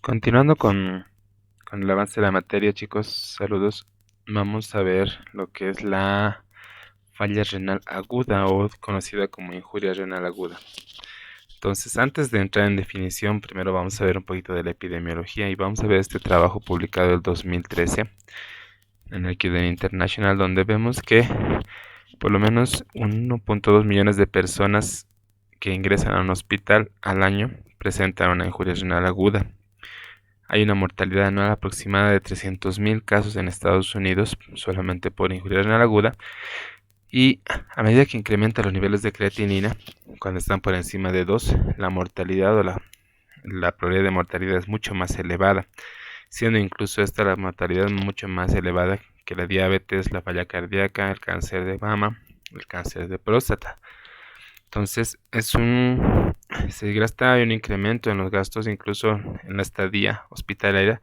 Continuando con el avance de la materia, chicos, saludos. Vamos a ver lo que es la falla renal aguda o conocida como injuria renal aguda. Entonces, antes de entrar en definición, primero vamos a ver un poquito de la epidemiología y vamos a ver este trabajo publicado el 2013 en el Kidney International, donde vemos que por lo menos 1.2 millones de personas que ingresan a un hospital al año presentan una injuria renal aguda. Hay una mortalidad anual aproximada de 300.000 casos en Estados Unidos solamente por injuria renal aguda, y a medida que incrementan los niveles de creatinina, cuando están por encima de 2, la mortalidad o la probabilidad de mortalidad es mucho más elevada, siendo incluso esta la mortalidad mucho más elevada que la diabetes, la falla cardíaca, el cáncer de mama, el cáncer de próstata. Entonces se gasta un incremento en los gastos, incluso en la estadía hospitalaria,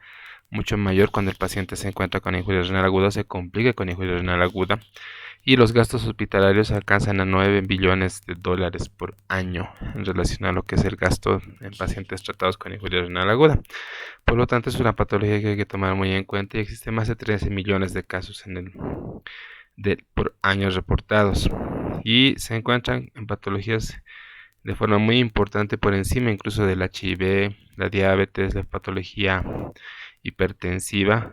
mucho mayor cuando el paciente se encuentra con injuria renal aguda o se complica con injuria renal aguda, y los gastos hospitalarios alcanzan a 9 billones de dólares por año en relación a lo que es el gasto en pacientes tratados con injuria renal aguda. Por lo tanto, es una patología que hay que tomar muy en cuenta y existen más de 13 millones de casos por años reportados, y se encuentran en patologías de forma muy importante por encima incluso del HIV, la diabetes, la patología hipertensiva,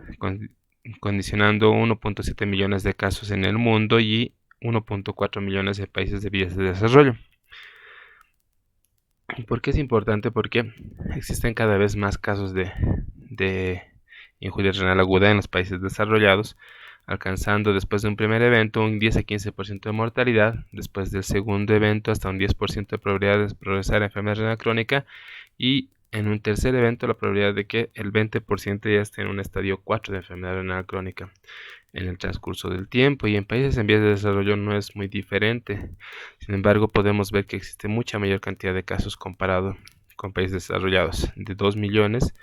condicionando 1.7 millones de casos en el mundo y 1.4 millones de países de vías de desarrollo. ¿Por qué es importante? Porque existen cada vez más casos de injuria renal aguda en los países desarrollados, alcanzando después de un primer evento un 10 a 15% de mortalidad, después del segundo evento hasta un 10% de probabilidad de progresar a enfermedad renal crónica, y en un tercer evento la probabilidad de que el 20% ya esté en un estadio 4 de enfermedad renal crónica en el transcurso del tiempo, y en países en vías de desarrollo no es muy diferente. Sin embargo, podemos ver que existe mucha mayor cantidad de casos comparado con países desarrollados, de 2 millones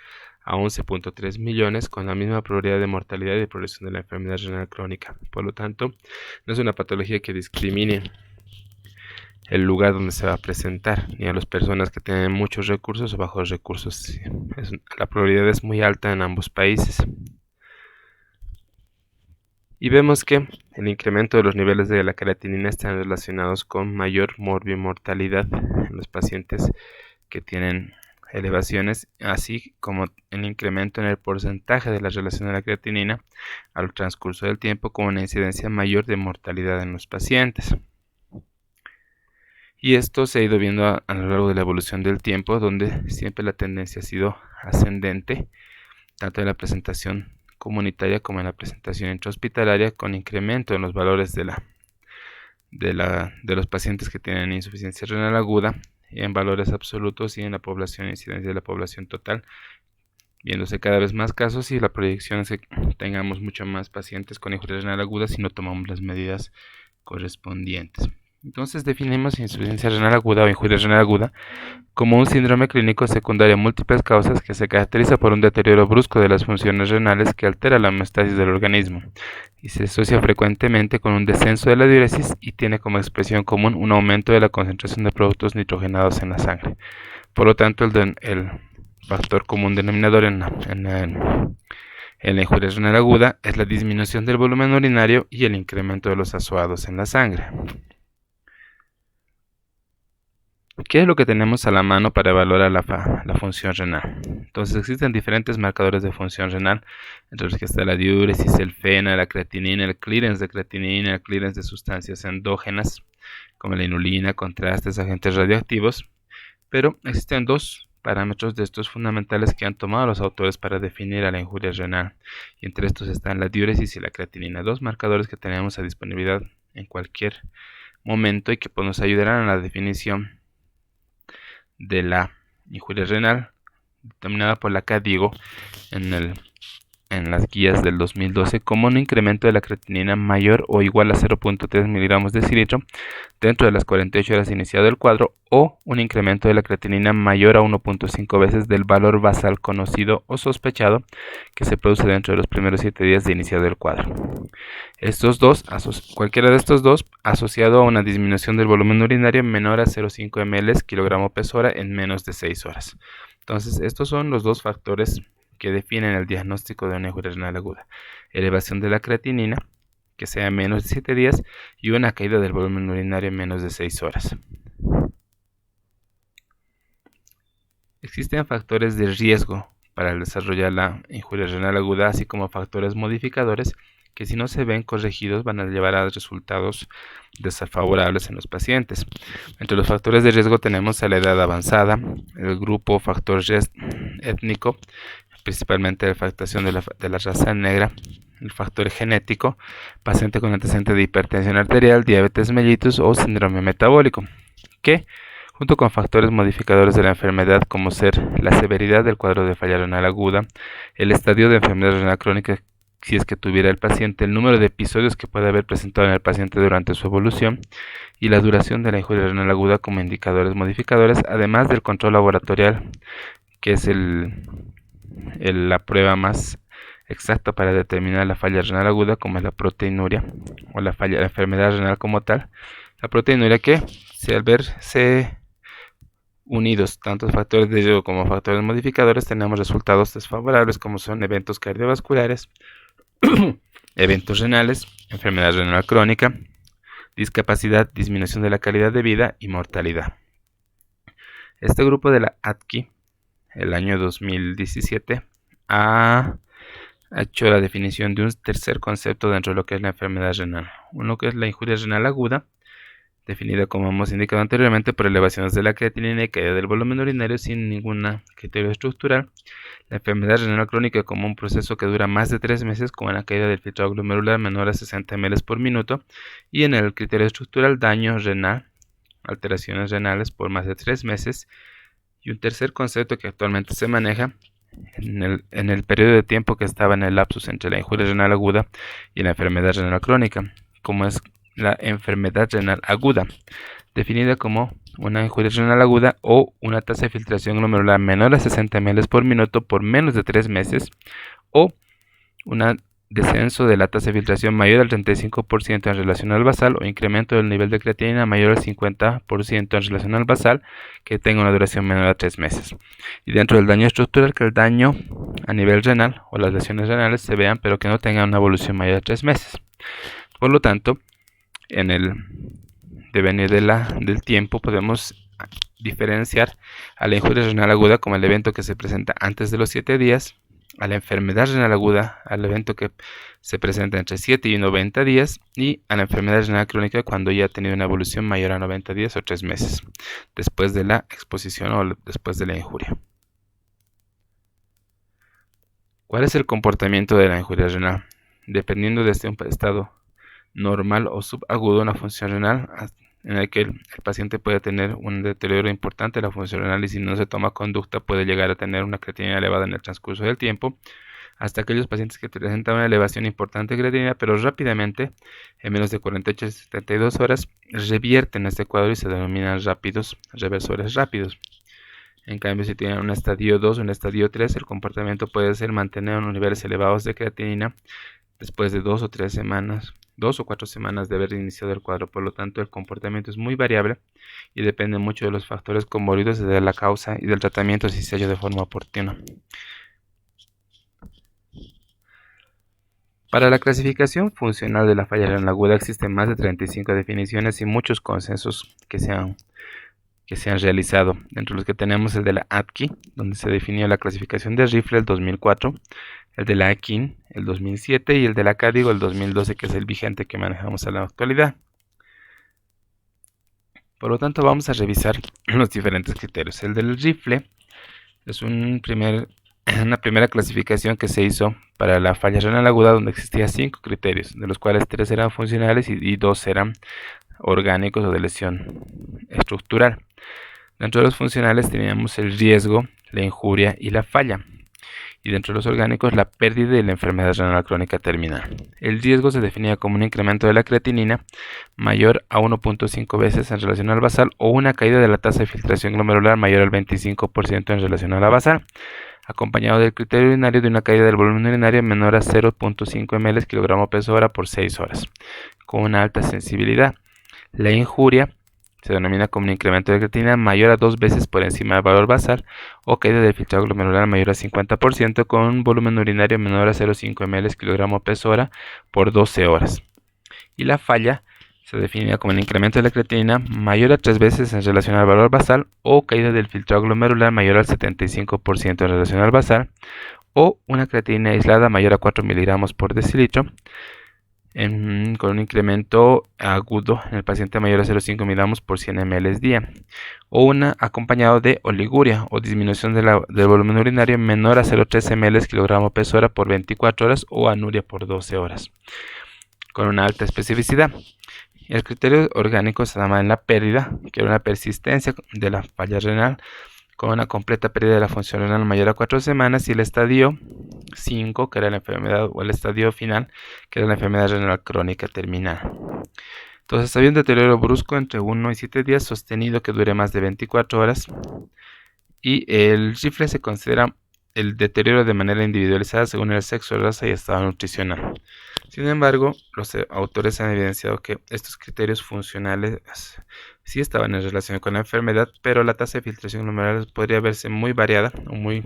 a 11.3 millones, con la misma probabilidad de mortalidad y de progresión de la enfermedad renal crónica. Por lo tanto, no es una patología que discrimine el lugar donde se va a presentar, ni a las personas que tienen muchos recursos o bajos recursos. La probabilidad es muy alta en ambos países. Y vemos que el incremento de los niveles de la creatinina están relacionados con mayor morbimortalidad en los pacientes que tienen elevaciones, así como el incremento en el porcentaje de la relación de la creatinina al transcurso del tiempo, con una incidencia mayor de mortalidad en los pacientes. Y esto se ha ido viendo a lo largo de la evolución del tiempo, donde siempre la tendencia ha sido ascendente, tanto en la presentación comunitaria como en la presentación intrahospitalaria, con incremento en los valores de los pacientes que tienen insuficiencia renal aguda en valores absolutos y en la población, incidencia de la población total, viéndose cada vez más casos, y la proyección es que tengamos mucho más pacientes con injuria renal aguda si no tomamos las medidas correspondientes. Entonces definimos insuficiencia renal aguda o injuria renal aguda como un síndrome clínico secundario de múltiples causas que se caracteriza por un deterioro brusco de las funciones renales que altera la homeostasis del organismo, y se asocia frecuentemente con un descenso de la diuresis y tiene como expresión común un aumento de la concentración de productos nitrogenados en la sangre. Por lo tanto, el factor común denominador en la injuria renal aguda es la disminución del volumen urinario y el incremento de los azoados en la sangre. ¿Qué es lo que tenemos a la mano para evaluar la función renal? Entonces existen diferentes marcadores de función renal, entre los que está la diuresis, el FeNA, la creatinina, el clearance de creatinina, el clearance de sustancias endógenas, como la inulina, contrastes, agentes radioactivos. Pero existen dos parámetros de estos fundamentales que han tomado los autores para definir a la injuria renal, y entre estos están la diuresis y la creatinina, dos marcadores que tenemos a disponibilidad en cualquier momento y que nos ayudarán a la definición de la injuria renal, determinada por la KDIGO en las guías del 2012 como un incremento de la creatinina mayor o igual a 0.3 miligramos de cilitro dentro de las 48 horas iniciado el cuadro, o un incremento de la creatinina mayor a 1.5 veces del valor basal conocido o sospechado que se produce dentro de los primeros 7 días de iniciado el cuadro. Cualquiera de estos dos, asociado a una disminución del volumen urinario menor a 0.5 ml kg/h en menos de 6 horas. Entonces, estos son los dos factores que definen el diagnóstico de una injuria renal aguda. Elevación de la creatinina, que sea menos de 7 días, y una caída del volumen urinario en menos de 6 horas. Existen factores de riesgo para desarrollar la injuria renal aguda, así como factores modificadores que, si no se ven corregidos, van a llevar a resultados desfavorables en los pacientes. Entre los factores de riesgo tenemos a la edad avanzada, el grupo factor étnico, principalmente la factación de la raza negra, el factor genético, paciente con antecedente de hipertensión arterial, diabetes mellitus o síndrome metabólico, que junto con factores modificadores de la enfermedad como ser la severidad del cuadro de falla renal aguda, el estadio de enfermedad renal crónica si es que tuviera el paciente, el número de episodios que puede haber presentado en el paciente durante su evolución y la duración de la injuria renal aguda como indicadores modificadores, además del control laboratorial, que es la prueba más exacta para determinar la falla renal aguda, como es la proteinuria o la enfermedad renal como tal. La proteinuria que, si al verse unidos tantos factores de riesgo como factores modificadores, tenemos resultados desfavorables como son eventos cardiovasculares, eventos renales, enfermedad renal crónica, discapacidad, disminución de la calidad de vida y mortalidad. Este grupo de la ADQI, el año 2017, ha hecho la definición de un tercer concepto dentro de lo que es la enfermedad renal. Uno que es la injuria renal aguda, definida como hemos indicado anteriormente por elevaciones de la creatinina y caída del volumen urinario sin ningún criterio estructural. La enfermedad renal crónica como un proceso que dura más de 3 meses con una caída del filtrado glomerular menor a 60 ml por minuto. Y en el criterio estructural, daño renal, alteraciones renales por más de 3 meses. Y un tercer concepto que actualmente se maneja en el periodo de tiempo que estaba en el lapsus entre la injuria renal aguda y la enfermedad renal crónica, como es la enfermedad renal aguda, definida como una injuria renal aguda o una tasa de filtración glomerular menor a 60 ml por minuto por menos de 3 meses, o un descenso de la tasa de filtración mayor al 35% en relación al basal, o incremento del nivel de creatinina mayor al 50% en relación al basal que tenga una duración menor a 3 meses. Y dentro del daño estructural, que el daño a nivel renal o las lesiones renales se vean pero que no tengan una evolución mayor a 3 meses. Por lo tanto, en el devenir del tiempo podemos diferenciar a la injuria renal aguda como el evento que se presenta antes de los 7 días, a la enfermedad renal aguda, al evento que se presenta entre 7 y 90 días, y a la enfermedad renal crónica cuando ya ha tenido una evolución mayor a 90 días o 3 meses, después de la exposición o después de la injuria. ¿Cuál es el comportamiento de la injuria renal? Dependiendo de un estado normal o subagudo, una función renal en el que el paciente puede tener un deterioro importante de la función renal, y si no se toma conducta puede llegar a tener una creatinina elevada en el transcurso del tiempo, hasta aquellos pacientes que presentan una elevación importante de creatinina, pero rápidamente, en menos de 48 a 72 horas, revierten este cuadro y se denominan reversores rápidos. En cambio, si tienen un estadio 2 o un estadio 3, el comportamiento puede ser mantener unos niveles elevados de creatinina después de 2 o 4 semanas de haber iniciado el cuadro. Por lo tanto, el comportamiento es muy variable y depende mucho de los factores comórbidos, de la causa y del tratamiento si se ha hecho de forma oportuna. Para la clasificación funcional de la falla renal aguda existen más de 35 definiciones y muchos consensos que se han realizado, entre los que tenemos el de la ADQI, donde se definió la clasificación de Rifle el 2004, el de la AKIN el 2007 y el de la CADIGO el 2012, que es el vigente que manejamos a la actualidad. Por lo tanto, vamos a revisar los diferentes criterios. El del Rifle es una primera clasificación que se hizo para la falla renal aguda, donde existía 5 criterios, de los cuales 3 eran funcionales y 2 eran orgánicos o de lesión estructural. Dentro de los funcionales teníamos el riesgo, la injuria y la falla. Y dentro de los orgánicos, la pérdida y la enfermedad renal crónica terminal. El riesgo se definía como un incremento de la creatinina mayor a 1.5 veces en relación al basal, o una caída de la tasa de filtración glomerular mayor al 25% en relación a la basal, acompañado del criterio urinario de una caída del volumen urinario menor a 0.5 ml kg peso hora por 6 horas, con una alta sensibilidad. La injuria Se denomina como un incremento de creatinina mayor a 2 veces por encima del valor basal o caída del filtrado glomerular mayor a 50% con un volumen urinario menor a 0,5 ml kilogramo peso hora por 12 horas. Y la falla se define como el incremento de la creatinina mayor a 3 veces en relación al valor basal o caída del filtrado glomerular mayor al 75% en relación al basal o una creatinina aislada mayor a 4 miligramos por decilitro con un incremento agudo en el paciente mayor a 0,5 miligramos por 100 ml día, o una acompañado de oliguria o disminución del volumen urinario menor a 0,3 ml kilogramo peso hora por 24 horas o anuria por 12 horas, con una alta especificidad. El criterio orgánico se llama en la pérdida, que era una persistencia de la falla renal con una completa pérdida de la función renal mayor a 4 semanas, y el estadio 5, que era la enfermedad, o el estadio final, que era la enfermedad renal crónica terminal. Entonces había un deterioro brusco entre 1 y 7 días sostenido que dure más de 24 horas, y el rifle se considera el deterioro de manera individualizada según el sexo, raza y estado nutricional. Sin embargo, los autores han evidenciado que estos criterios funcionales sí estaban en relación con la enfermedad, pero la tasa de filtración glomerular podría verse muy variada o muy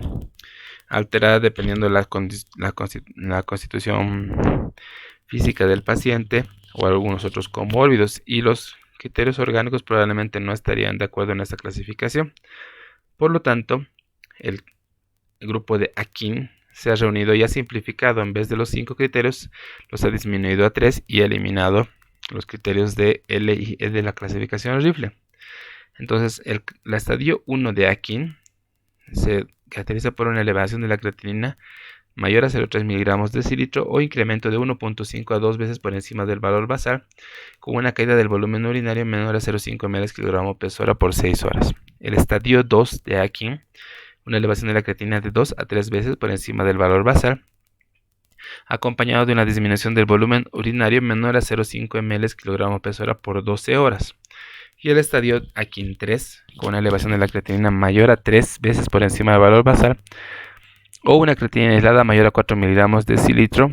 alterada dependiendo de la constitución física del paciente o algunos otros comórbidos, y los criterios orgánicos probablemente no estarían de acuerdo en esta clasificación. Por lo tanto, el grupo de Akin se ha reunido y ha simplificado. En vez de los 5 criterios, los ha disminuido a 3 y ha eliminado los criterios de L y E de la clasificación rifle. Entonces, el estadio 1 de Akin se caracteriza por una elevación de la creatinina mayor a 0,3 miligramos de decilitro o incremento de 1,5 a 2 veces por encima del valor basal, con una caída del volumen urinario menor a 0,5 ml kilogramo peso hora por 6 horas. El estadio 2 de Akin, una elevación de la creatinina de 2 a 3 veces por encima del valor basal, acompañado de una disminución del volumen urinario menor a 0,5 ml kilogramo peso hora por 12 horas. Y el estadio Akin 3, con una elevación de la creatinina mayor a 3 veces por encima del valor basal, o una creatinina aislada mayor a 4 miligramos de decilitro,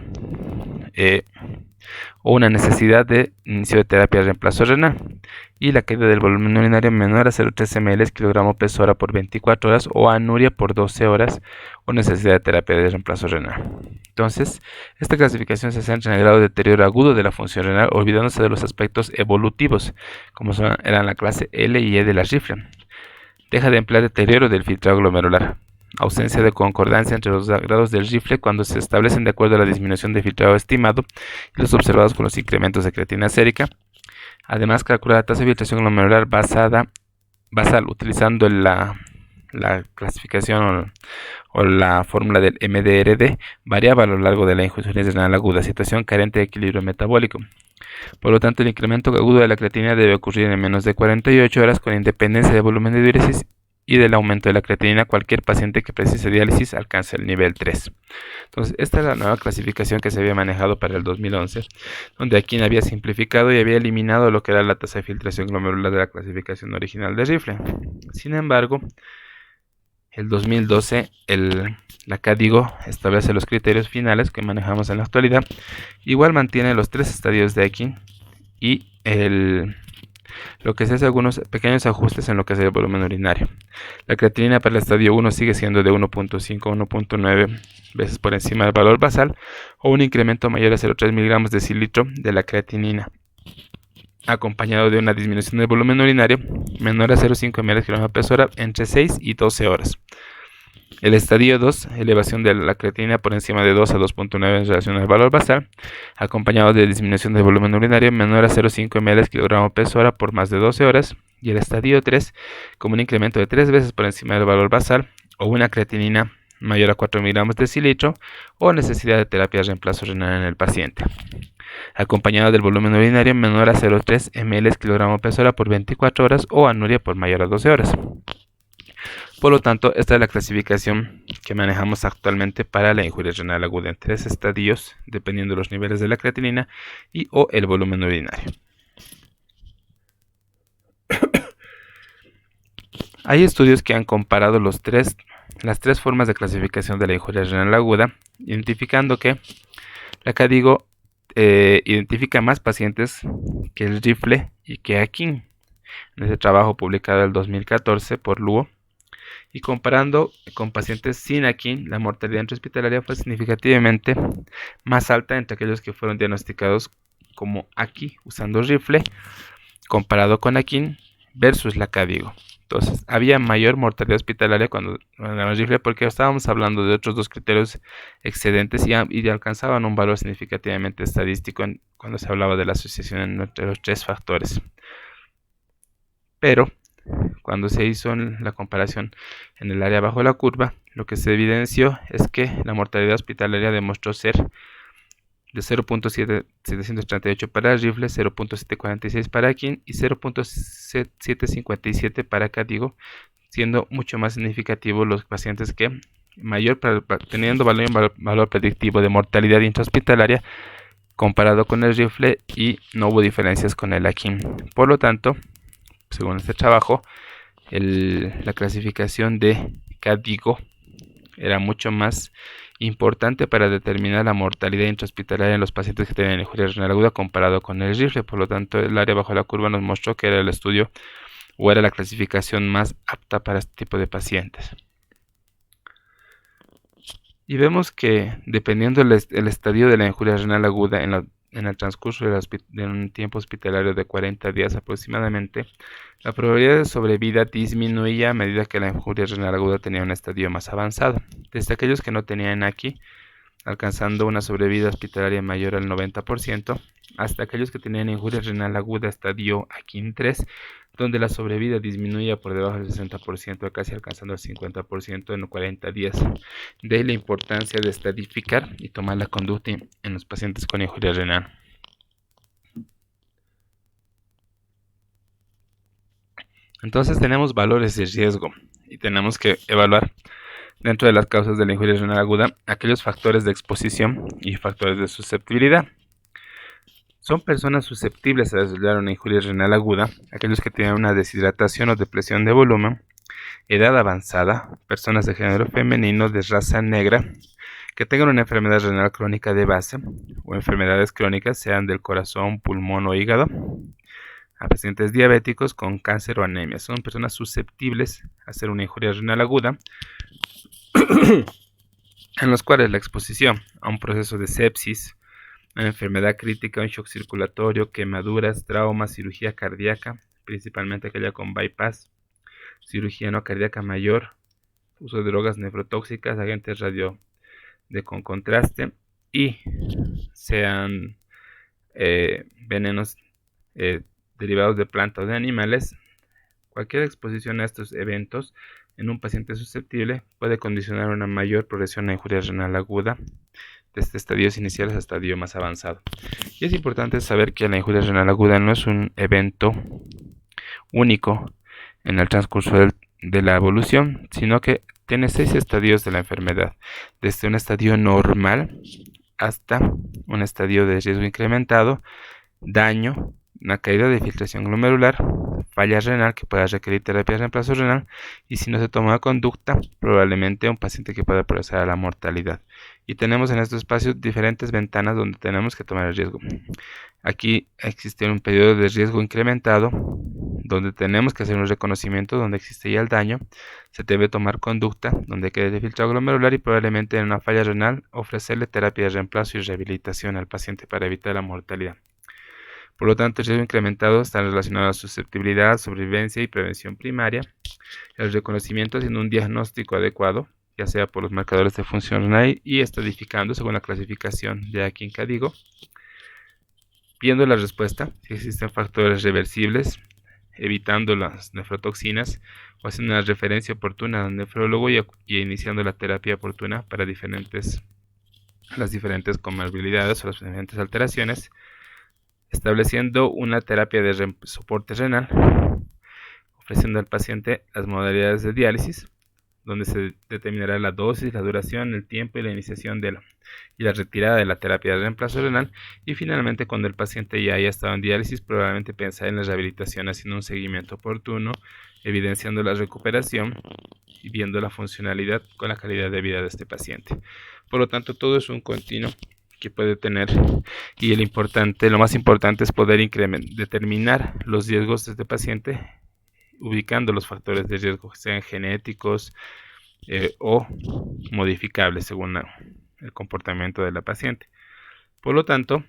o una necesidad de inicio de terapia de reemplazo renal, y la caída del volumen urinario menor a 0,3 ml kilogramo peso hora por 24 horas o anuria por 12 horas o necesidad de terapia de reemplazo renal. Entonces, esta clasificación se centra en el grado de deterioro agudo de la función renal, olvidándose de los aspectos evolutivos, como eran la clase L y E de la rifle. Deja de emplear deterioro del filtrado glomerular, ausencia de concordancia entre los grados del rifle cuando se establecen de acuerdo a la disminución de filtrado estimado y los observados con los incrementos de creatina sérica. Además, calcular la tasa de filtración glomerular basal utilizando la clasificación o la fórmula del MDRD variaba a lo largo de la insuficiencia renal aguda, situación carente de equilibrio metabólico. Por lo tanto, el incremento agudo de la creatinina debe ocurrir en menos de 48 horas con independencia del volumen de diuresis y del aumento de la creatinina. Cualquier paciente que precise diálisis alcanza el nivel 3. Entonces, esta es la nueva clasificación que se había manejado para el 2011, donde Akin había simplificado y había eliminado lo que era la tasa de filtración glomerular de la clasificación original de rifle. Sin embargo, el 2012, la CADIGO establece los criterios finales que manejamos en la actualidad. Igual mantiene los 3 estadios de Akin y lo que se hace algunos pequeños ajustes en lo que es el volumen urinario. La creatinina para el estadio 1 sigue siendo de 1,5 a 1,9 veces por encima del valor basal, o un incremento mayor a 0,3 miligramos de decilitro de la creatinina, acompañado de una disminución del volumen urinario menor a 0,5 ml kilogramo peso hora entre 6 y 12 horas. El estadio 2, elevación de la creatinina por encima de 2 a 2,9 en relación al valor basal, acompañado de disminución del volumen urinario menor a 0,5 ml kilogramo peso hora por más de 12 horas. Y el estadio 3, como un incremento de 3 veces por encima del valor basal, o una creatinina mayor a 4 miligramos de decilitro, o necesidad de terapia de reemplazo renal en el paciente, acompañado del volumen urinario menor a 0,3 ml kilogramo peso hora por 24 horas o anuria por mayor a 12 horas. Por lo tanto, esta es la clasificación que manejamos actualmente para la injuria renal aguda en 3 estadios, dependiendo de los niveles de la creatinina y o el volumen urinario. Hay estudios que han comparado las tres formas de clasificación de la injuria renal aguda, identificando que la CADIGO identifica más pacientes que el rifle y que Akin. en ese trabajo publicado en el 2014 por Luo. Y comparando con pacientes sin AKIN, la mortalidad intrahospitalaria fue significativamente más alta entre aquellos que fueron diagnosticados como AKI usando rifle, comparado con AKIN versus la KDIGO. Entonces, había mayor mortalidad hospitalaria cuando la rifle porque estábamos hablando de otros dos criterios excedentes y alcanzaban un valor significativamente estadístico cuando se hablaba de la asociación entre los tres factores. Pero cuando se hizo la comparación en el área bajo la curva, lo que se evidenció es que la mortalidad hospitalaria demostró ser de 0.738 para rifle, 0.746 para AKIN y 0.757 para KDIGO, siendo mucho más significativos los pacientes que teniendo valor predictivo de mortalidad intrahospitalaria comparado con el rifle, y no hubo diferencias con el AKIN. Por lo tanto, según este trabajo, la clasificación de KDIGO era mucho más importante para determinar la mortalidad intrahospitalaria en los pacientes que tenían injuria renal aguda comparado con el rifle. Por lo tanto, el área bajo la curva nos mostró que era el estudio o era la clasificación más apta para este tipo de pacientes. Y vemos que dependiendo el estadio de la injuria renal aguda en el transcurso de un tiempo hospitalario de 40 días aproximadamente, la probabilidad de sobrevida disminuía a medida que la injuria renal aguda tenía un estadio más avanzado. Desde aquellos que no tenían AKI, alcanzando una sobrevida hospitalaria mayor al 90%, hasta aquellos que tenían injuria renal aguda estadio AKIN 3, donde la sobrevida disminuía por debajo del 60%, casi alcanzando el 50% en 40 días. De ahí la importancia de estadificar y tomar la conducta en los pacientes con injuria renal. Entonces tenemos valores de riesgo y tenemos que evaluar dentro de las causas de la injuria renal aguda aquellos factores de exposición y factores de susceptibilidad. Son personas susceptibles a desarrollar una injuria renal aguda aquellos que tienen una deshidratación o depresión de volumen, edad avanzada, personas de género femenino, de raza negra, que tengan una enfermedad renal crónica de base o enfermedades crónicas, sean del corazón, pulmón o hígado, a pacientes diabéticos con cáncer o anemia. Son personas susceptibles a hacer una injuria renal aguda en los cuales la exposición a un proceso de sepsis, una enfermedad crítica, un shock circulatorio, quemaduras, traumas, cirugía cardíaca, principalmente aquella con bypass, cirugía no cardíaca mayor, uso de drogas nefrotóxicas, agentes con contraste, y sean venenos derivados de plantas o de animales. Cualquier exposición a estos eventos en un paciente susceptible puede condicionar una mayor progresión a injuria renal aguda desde estadios iniciales a estadio más avanzado. Y es importante saber que la injuria renal aguda no es un evento único en el transcurso de la evolución, sino que tiene 6 estadios de la enfermedad, desde un estadio normal hasta un estadio de riesgo incrementado, daño, una caída de filtración glomerular, falla renal que pueda requerir terapia de reemplazo renal, y si no se toma conducta, probablemente un paciente que pueda progresar a la mortalidad. Y tenemos en estos espacios diferentes ventanas donde tenemos que tomar el riesgo. Aquí existe un periodo de riesgo incrementado, donde tenemos que hacer un reconocimiento donde existe ya el daño, se debe tomar conducta donde quede filtrado glomerular y probablemente en una falla renal ofrecerle terapia de reemplazo y rehabilitación al paciente para evitar la mortalidad. Por lo tanto, el riesgo incrementado está relacionado a susceptibilidad, sobrevivencia y prevención primaria. El reconocimiento haciendo un diagnóstico adecuado, ya sea por los marcadores de función renal y estadificando según la clasificación de AKIN-KDIGO, viendo la respuesta, si existen factores reversibles, evitando las nefrotoxinas o haciendo una referencia oportuna al nefrólogo y iniciando la terapia oportuna para las diferentes comorbilidades o las diferentes alteraciones, estableciendo una terapia de soporte renal, ofreciendo al paciente las modalidades de diálisis, donde se determinará la dosis, la duración, el tiempo y la iniciación y la retirada de la terapia de reemplazo renal, y finalmente cuando el paciente ya haya estado en diálisis, probablemente pensar en la rehabilitación haciendo un seguimiento oportuno, evidenciando la recuperación y viendo la funcionalidad con la calidad de vida de este paciente. Por lo tanto, todo es un continuo que puede tener, y lo más importante es poder determinar los riesgos de este paciente ubicando los factores de riesgo, que sean genéticos o modificables según el comportamiento de la paciente. Por lo tanto,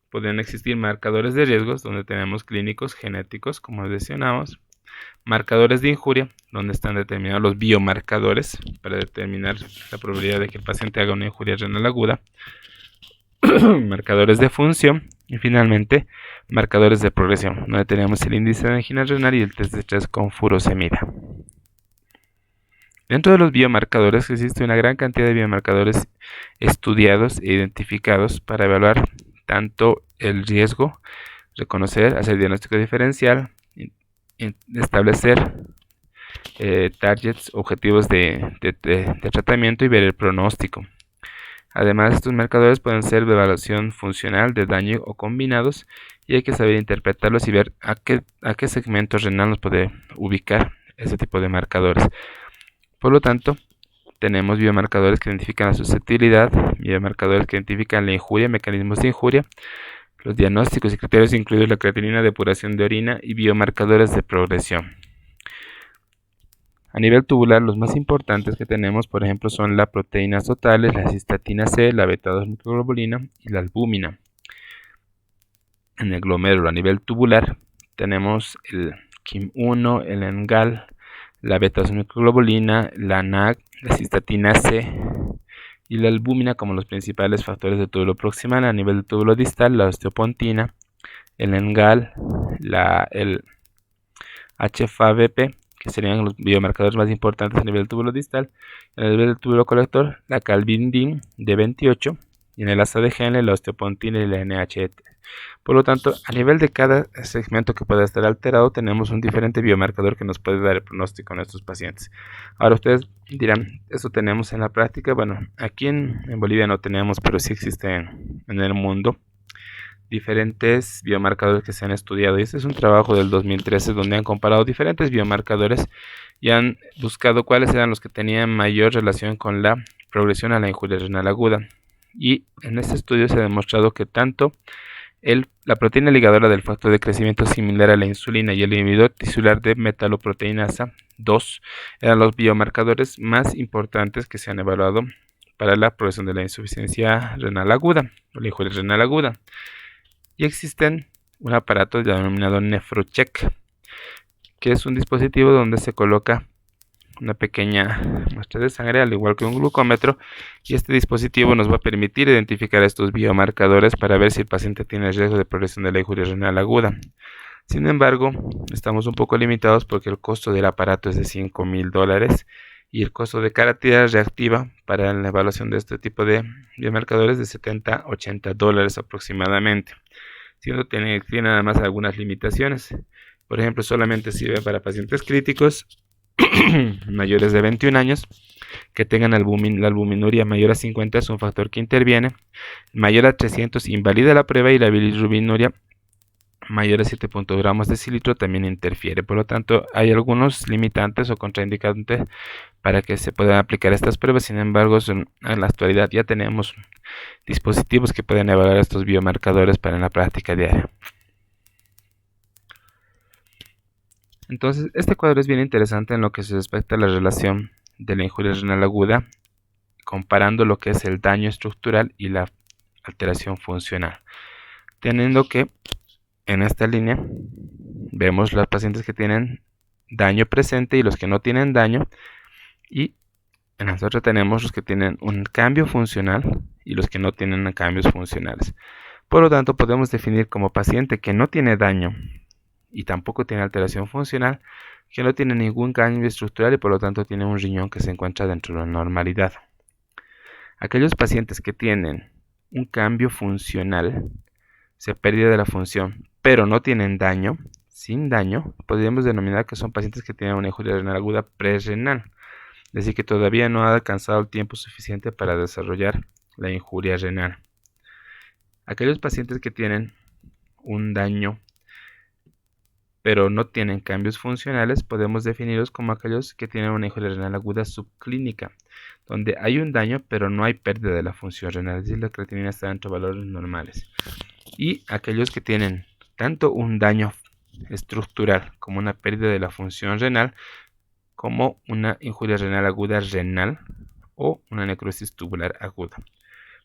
pueden existir marcadores de riesgos donde tenemos clínicos, genéticos, como mencionamos, marcadores de injuria, donde están determinados los biomarcadores para determinar la probabilidad de que el paciente haga una injuria renal aguda, marcadores de función y finalmente marcadores de progresión, donde tenemos el índice de angina renal y el test de estrés con furosemida. Dentro de los biomarcadores existe una gran cantidad de biomarcadores estudiados e identificados para evaluar tanto el riesgo, reconocer, hacer diagnóstico diferencial, establecer targets, objetivos de tratamiento y ver el pronóstico. Además, estos marcadores pueden ser de evaluación funcional, de daño o combinados, y hay que saber interpretarlos y ver a qué segmento renal nos puede ubicar ese tipo de marcadores. Por lo tanto, tenemos biomarcadores que identifican la susceptibilidad, biomarcadores que identifican la injuria, mecanismos de injuria, los diagnósticos y criterios incluidos la creatinina, depuración de orina y biomarcadores de progresión. A nivel tubular, los más importantes que tenemos, por ejemplo, son las proteínas totales, la cistatina C, la beta-2 microglobulina y la albúmina. En el glomérulo, a nivel tubular, tenemos el KIM1, el NGAL, la beta-2 microglobulina, la NAG, la cistatina C y la albúmina como los principales factores de túbulo proximal. A nivel de túbulo distal, la osteopontina, el NGAL, el HFABP, que serían los biomarcadores más importantes a nivel del túbulo distal. En el nivel del túbulo colector, la calbindin de 28 y en el asa de Henle, la osteopontina y la NHT. Por lo tanto, a nivel de cada segmento que pueda estar alterado, tenemos un diferente biomarcador que nos puede dar el pronóstico a nuestros pacientes. Ahora ustedes dirán, ¿eso tenemos en la práctica? Bueno, aquí en Bolivia no tenemos, pero sí existen en el mundo diferentes biomarcadores que se han estudiado. Y este es un trabajo del 2013 donde han comparado diferentes biomarcadores y han buscado cuáles eran los que tenían mayor relación con la progresión a la injuria renal aguda. Y en este estudio se ha demostrado que tanto la proteína ligadora del factor de crecimiento similar a la insulina y el inhibidor tisular de metaloproteinasa 2 eran los biomarcadores más importantes que se han evaluado para la progresión de la insuficiencia renal aguda o la injuria renal aguda. Y existen un aparato denominado NephroCheck, que es un dispositivo donde se coloca una pequeña muestra de sangre, al igual que un glucómetro, y este dispositivo nos va a permitir identificar estos biomarcadores para ver si el paciente tiene riesgo de progresión de la injuria renal aguda. Sin embargo, estamos un poco limitados porque el costo del aparato es de $5,000 y el costo de carátida reactiva para la evaluación de este tipo de biomarcadores de $70-80 aproximadamente, siendo tiene nada más algunas limitaciones. Por ejemplo, solamente sirve para pacientes críticos mayores de 21 años que tengan la albuminuria mayor a 50 es un factor que interviene, mayor a 300 invalida la prueba y la bilirrubinuria mayor a 7.0 gramos de cilitro también interfiere. Por lo tanto, hay algunos limitantes o contraindicantes para que se puedan aplicar estas pruebas. Sin embargo, en la actualidad ya tenemos dispositivos que pueden evaluar estos biomarcadores para la práctica diaria. Entonces, este cuadro es bien interesante en lo que se respecta a la relación de la injuria renal aguda, comparando lo que es el daño estructural y la alteración funcional. Teniendo que en esta línea vemos los pacientes que tienen daño presente y los que no tienen daño, y en la otra tenemos los que tienen un cambio funcional y los que no tienen cambios funcionales. Por lo tanto, podemos definir como paciente que no tiene daño y tampoco tiene alteración funcional, que no tiene ningún cambio estructural y por lo tanto tiene un riñón que se encuentra dentro de la normalidad. Aquellos pacientes que tienen un cambio funcional, se pérdida de la función, pero no tienen daño, sin daño, podríamos denominar que son pacientes que tienen una injuria renal aguda prerrenal, es decir, que todavía no ha alcanzado el tiempo suficiente para desarrollar la injuria renal. Aquellos pacientes que tienen un daño pero no tienen cambios funcionales, podemos definirlos como aquellos que tienen una injuria renal aguda subclínica, donde hay un daño pero no hay pérdida de la función renal, es decir, la creatinina está dentro de valores normales. Y aquellos que tienen tanto un daño estructural como una pérdida de la función renal, como una injuria renal aguda renal o una necrosis tubular aguda.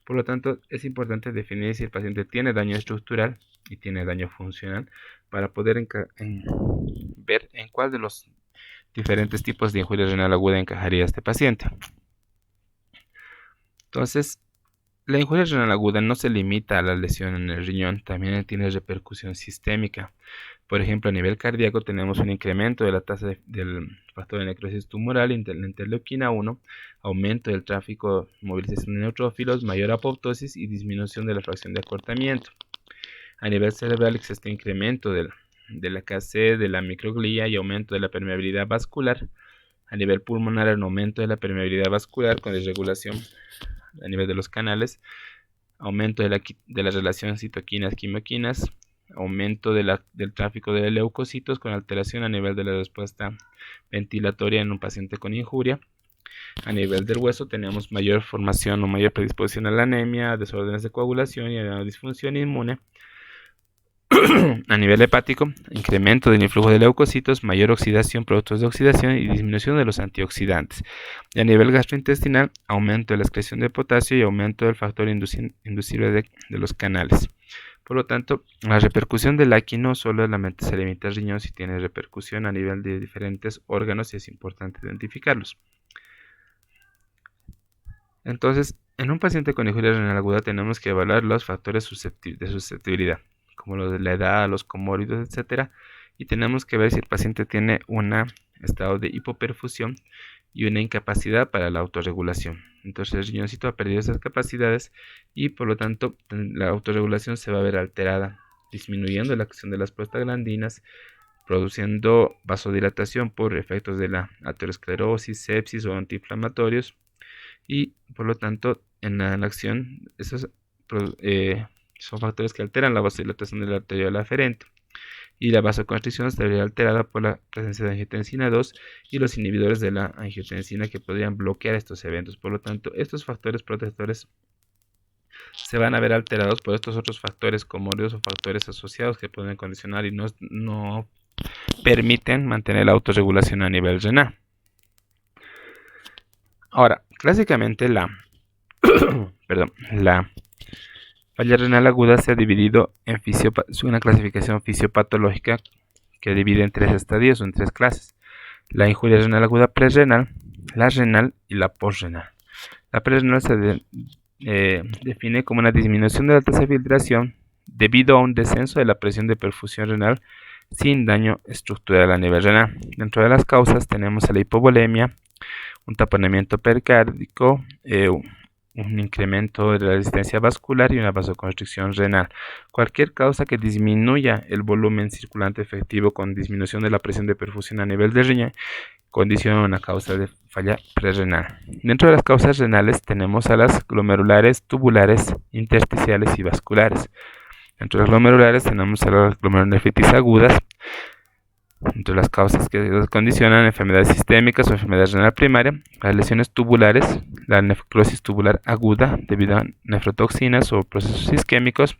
Por lo tanto, es importante definir si el paciente tiene daño estructural y tiene daño funcional para poder ver en cuál de los diferentes tipos de injuria renal aguda encajaría este paciente. Entonces, la injuria renal aguda no se limita a la lesión en el riñón, también tiene repercusión sistémica. Por ejemplo, a nivel cardíaco tenemos un incremento de la tasa del factor de necrosis tumoral, la interleuquina 1, aumento del tráfico, movilización de neutrófilos, mayor apoptosis y disminución de la fracción de acortamiento. A nivel cerebral existe incremento de la KC, de la microglía y aumento de la permeabilidad vascular. A nivel pulmonar, un aumento de la permeabilidad vascular con desregulación a nivel de los canales, aumento de la relación citoquinas-quimoquinas, aumento del tráfico de leucocitos con alteración a nivel de la respuesta ventilatoria en un paciente con injuria. A nivel del hueso tenemos mayor formación o mayor predisposición a la anemia, desórdenes de coagulación y a la disfunción inmune. A nivel hepático, incremento del influjo de leucocitos, mayor oxidación, productos de oxidación y disminución de los antioxidantes. Y a nivel gastrointestinal, aumento de la excreción de potasio y aumento del factor inducible de los canales. Por lo tanto, la repercusión del AQI no solamente se limita al riñón, si tiene repercusión a nivel de diferentes órganos y es importante identificarlos. Entonces, en un paciente con injuria renal aguda tenemos que evaluar los factores de susceptibilidad, como los de la edad, los comórbidos, etc. Y tenemos que ver si el paciente tiene un estado de hipoperfusión y una incapacidad para la autorregulación. Entonces el riñoncito ha perdido esas capacidades y por lo tanto la autorregulación se va a ver alterada, disminuyendo la acción de las prostaglandinas, produciendo vasodilatación por efectos de la aterosclerosis, sepsis o antiinflamatorios, y por lo tanto en la acción esos son factores que alteran la vasodilatación de la arteriola aferente, y la vasoconstricción se vería alterada por la presencia de angiotensina 2 y los inhibidores de la angiotensina que podrían bloquear estos eventos. Por lo tanto, estos factores protectores se van a ver alterados por estos otros factores comórbidos o factores asociados que pueden condicionar y no permiten mantener la autorregulación a nivel renal. Ahora, clásicamente la falla renal aguda se ha dividido en una clasificación fisiopatológica que divide en 3 estadios o en 3 clases: la injuria renal aguda prerrenal, la renal y la posrenal. La prerrenal se define como una disminución de la tasa de filtración debido a un descenso de la presión de perfusión renal sin daño estructural a nivel renal. Dentro de las causas tenemos la hipovolemia, un taponamiento pericárdico, un incremento de la resistencia vascular y una vasoconstricción renal. Cualquier causa que disminuya el volumen circulante efectivo con disminución de la presión de perfusión a nivel de riñón condiciona una causa de falla prerrenal. Dentro de las causas renales tenemos a las glomerulares, tubulares, intersticiales y vasculares. Dentro de las glomerulares tenemos a las glomerulonefritis agudas. Entre las causas que condicionan enfermedades sistémicas o enfermedad renal primaria, las lesiones tubulares, la necrosis tubular aguda debido a nefrotoxinas o procesos isquémicos,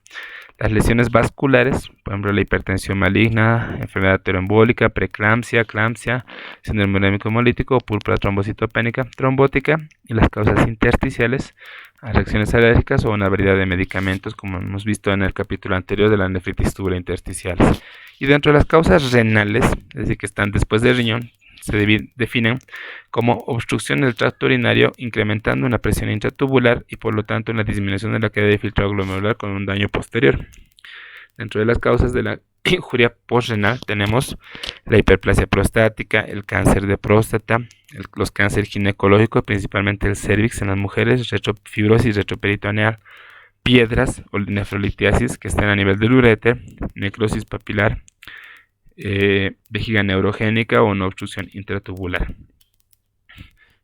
las lesiones vasculares, por ejemplo la hipertensión maligna, enfermedad arterioembólica, preeclampsia, eclampsia, síndrome urémico hemolítico, púrpura trombocitopénica trombótica, y las causas intersticiales, reacciones alérgicas o una variedad de medicamentos, como hemos visto en el capítulo anterior de la nefritis tubular intersticiales. Y dentro de las causas renales, es decir, que están después del riñón, se definen como obstrucción del tracto urinario, incrementando una presión intratubular y por lo tanto una disminución de la cadena de filtrado glomerular con un daño posterior. Dentro de las causas de la injuria postrenal tenemos la hiperplasia prostática, el cáncer de próstata, los cánceres ginecológicos, principalmente el cervix en las mujeres, fibrosis retroperitoneal, piedras o nefrolitiasis que están a nivel del uréter, necrosis papilar, vejiga neurogénica o una obstrucción intratubular.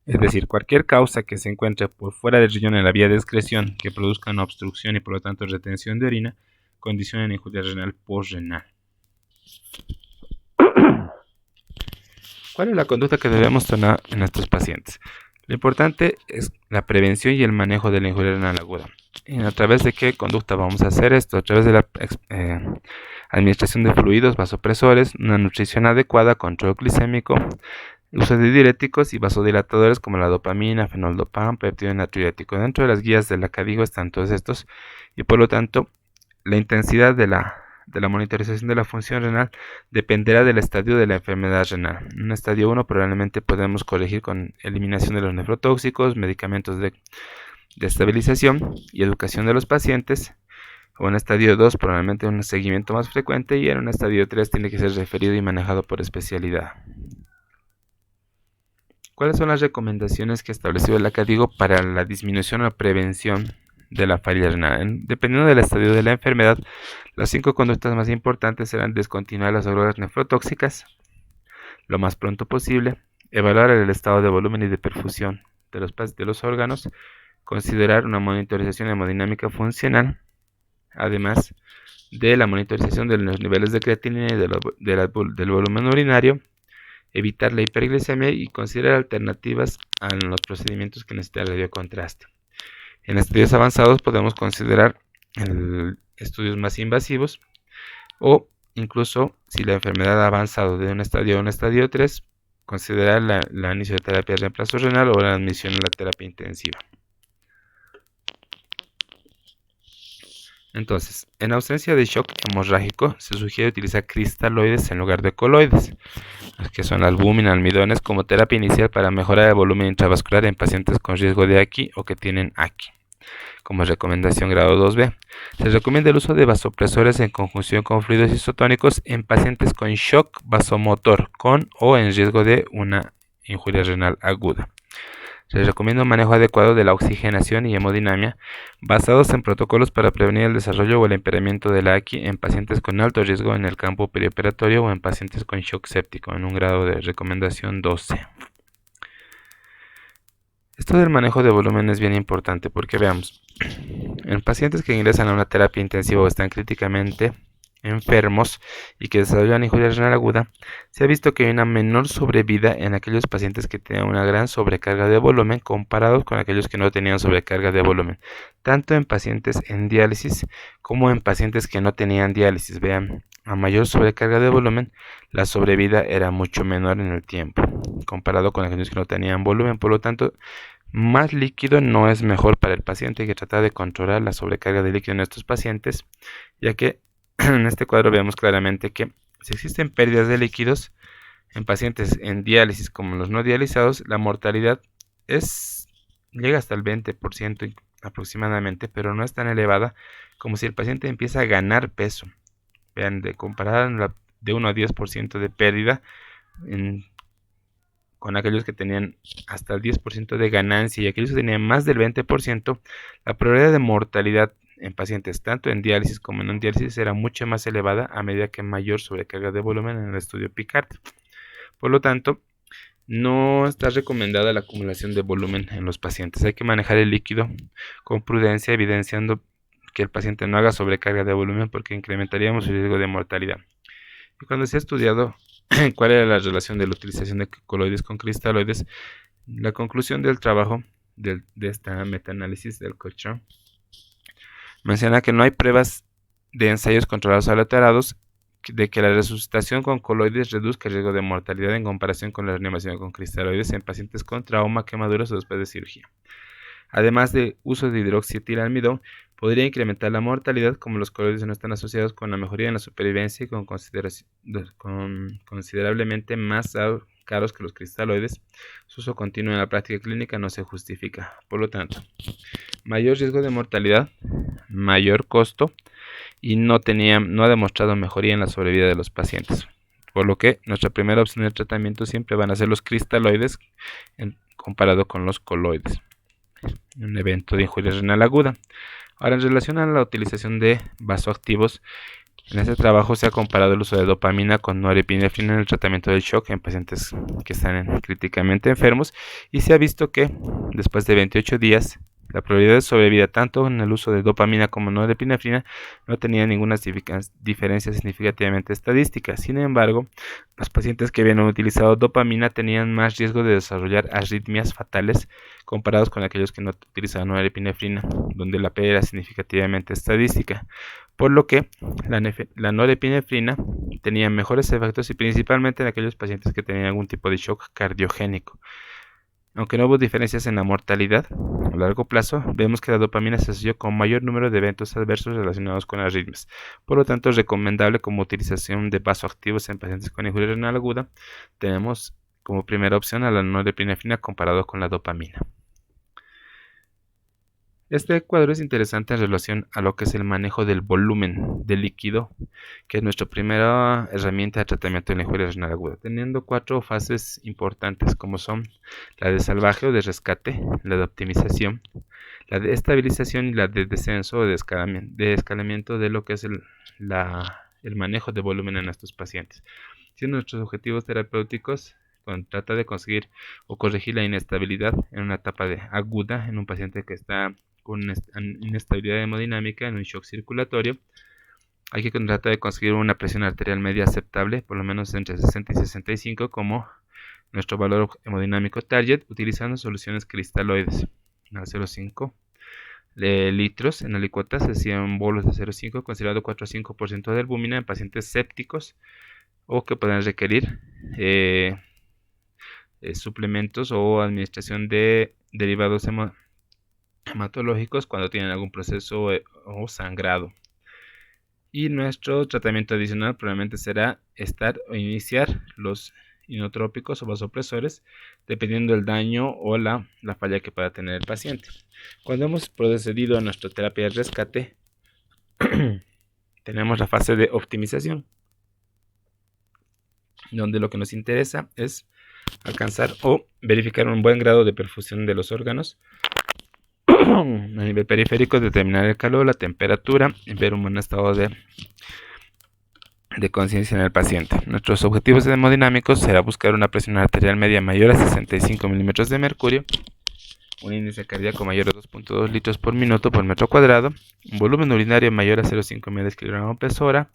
Es decir, cualquier causa que se encuentre por fuera del riñón en la vía de excreción que produzca una obstrucción y por lo tanto retención de orina condiciona la injuria renal postrenal. ¿Cuál es la conducta que debemos tomar en estos pacientes? Lo importante es la prevención y el manejo de la injuria renal aguda. ¿Y a través de qué conducta vamos a hacer esto? A través de la administración de fluidos vasopresores, una nutrición adecuada, control glicémico, uso de diuréticos y vasodilatadores como la dopamina, fenoldopam, péptido natriurético. Dentro de las guías de la CADIGO están todos estos y por lo tanto la intensidad de la monitorización de la función renal dependerá del estadio de la enfermedad renal. En un estadio 1 probablemente podemos corregir con eliminación de los nefrotóxicos, medicamentos de estabilización y educación de los pacientes. O en estadio 2 probablemente un seguimiento más frecuente y en un estadio 3 tiene que ser referido y manejado por especialidad. ¿Cuáles son las recomendaciones que ha establecido la CADIGO para la disminución o prevención de la falla renal? Dependiendo del estadio de la enfermedad, las 5 conductas más importantes serán descontinuar las drogas nefrotóxicas lo más pronto posible, evaluar el estado de volumen y de perfusión de los órganos, considerar una monitorización hemodinámica funcional, además de la monitorización de los niveles de creatinina y del volumen urinario, evitar la hiperglicemia y considerar alternativas a los procedimientos que necesitan radiocontraste. En estadios avanzados podemos considerar estudios más invasivos o incluso si la enfermedad ha avanzado de un estadio a un estadio 3, considerar la inicio de terapia de reemplazo renal o la admisión a la terapia intensiva. Entonces, en ausencia de shock hemorrágico, se sugiere utilizar cristaloides en lugar de coloides, que son la albúmina, almidones, como terapia inicial para mejorar el volumen intravascular en pacientes con riesgo de AQI o que tienen AQI. Como recomendación grado 2B, se recomienda el uso de vasopresores en conjunción con fluidos isotónicos en pacientes con shock vasomotor con o en riesgo de una injuria renal aguda. Se recomienda un manejo adecuado de la oxigenación y hemodinamia basados en protocolos para prevenir el desarrollo o el empeoramiento de la AQI en pacientes con alto riesgo en el campo perioperatorio o en pacientes con shock séptico en un grado de recomendación 12. Esto del manejo de volumen es bien importante porque veamos, en pacientes que ingresan a una terapia intensiva o están críticamente enfermos y que desarrollan injuria renal aguda, se ha visto que hay una menor sobrevida en aquellos pacientes que tenían una gran sobrecarga de volumen comparados con aquellos que no tenían sobrecarga de volumen, tanto en pacientes en diálisis como en pacientes que no tenían diálisis. Vean, a mayor sobrecarga de volumen, la sobrevida era mucho menor en el tiempo, comparado con aquellos que no tenían volumen. Por lo tanto, más líquido no es mejor para el paciente. Hay que tratar de controlar la sobrecarga de líquido en estos pacientes, ya que en este cuadro vemos claramente que si existen pérdidas de líquidos en pacientes en diálisis como los no dializados, la mortalidad llega hasta el 20% aproximadamente, pero no es tan elevada como si el paciente empieza a ganar peso. Vean, comparada de 1 a 10% de pérdida con aquellos que tenían hasta el 10% de ganancia y aquellos que tenían más del 20%, la probabilidad de mortalidad en pacientes tanto en diálisis como en no diálisis era mucho más elevada a medida que mayor sobrecarga de volumen en el estudio PICARD. Por lo tanto, no está recomendada la acumulación de volumen en los pacientes. Hay que manejar el líquido con prudencia, evidenciando que el paciente no haga sobrecarga de volumen porque incrementaríamos el riesgo de mortalidad. Y cuando se ha estudiado cuál era la relación de la utilización de coloides con cristaloides, la conclusión del trabajo de esta metaanálisis del Cochrane menciona que no hay pruebas de ensayos controlados aleatoriados de que la resucitación con coloides reduzca el riesgo de mortalidad en comparación con la reanimación con cristaloides en pacientes con trauma, quemaduras o después de cirugía. Además de uso de hidroxietilalmidón, podría incrementar la mortalidad, como los coloides no están asociados con la mejoría en la supervivencia y con considerablemente más caros que los cristaloides. Su uso continuo en la práctica clínica no se justifica. Por lo tanto, mayor riesgo de mortalidad, mayor costo y no ha demostrado mejoría en la sobrevida de los pacientes. Por lo que nuestra primera opción de tratamiento siempre van a ser los cristaloides comparado con los coloides. Un evento de injuria renal aguda. Ahora, en relación a la utilización de vasoactivos, en este trabajo se ha comparado el uso de dopamina con norepinefrina en el tratamiento del shock en pacientes que están críticamente enfermos y se ha visto que después de 28 días La probabilidad de sobrevida tanto en el uso de dopamina como norepinefrina no tenía ninguna diferencia significativamente estadística. Sin embargo, los pacientes que habían utilizado dopamina tenían más riesgo de desarrollar arritmias fatales comparados con aquellos que no utilizaban norepinefrina, donde la P era significativamente estadística, por lo que la norepinefrina tenía mejores efectos y principalmente en aquellos pacientes que tenían algún tipo de shock cardiogénico. Aunque no hubo diferencias en la mortalidad a largo plazo, vemos que la dopamina se asoció con mayor número de eventos adversos relacionados con arritmias. Por lo tanto, es recomendable como utilización de vasoactivos en pacientes con injuria renal aguda. Tenemos como primera opción a la norepinefrina comparado con la dopamina. Este cuadro es interesante en relación a lo que es el manejo del volumen del líquido, que es nuestra primera herramienta de tratamiento de la injuria renal aguda, teniendo 4 fases importantes como son la de salvaje o de rescate, la de optimización, la de estabilización y la de descenso o de escalamiento de lo que es el manejo de volumen en estos pacientes. Siendo nuestros objetivos terapéuticos cuando trata de conseguir o corregir la inestabilidad en una etapa aguda en un paciente que está con inestabilidad hemodinámica en un shock circulatorio, hay que tratar de conseguir una presión arterial media aceptable, por lo menos entre 60 y 65 como nuestro valor hemodinámico target, utilizando soluciones cristaloides a 0,5 litros en alicuotas, se hacían bolos de 0,5 considerado 4 a 5% de albúmina en pacientes sépticos o que puedan requerir suplementos o administración de derivados hematológicos cuando tienen algún proceso o sangrado. Y nuestro tratamiento adicional probablemente será iniciar los inotrópicos o vasopresores dependiendo del daño o la falla que pueda tener el paciente. Cuando hemos procedido a nuestra terapia de rescate, tenemos la fase de optimización, donde lo que nos interesa es alcanzar o verificar un buen grado de perfusión de los órganos a nivel periférico, determinar el calor, la temperatura y ver un buen estado de conciencia en el paciente. Nuestros objetivos hemodinámicos será buscar una presión arterial media mayor a 65 milímetros de mercurio, un índice cardíaco mayor a 2.2 litros por minuto por metro cuadrado, un volumen urinario mayor a 0,5 ml kg peso hora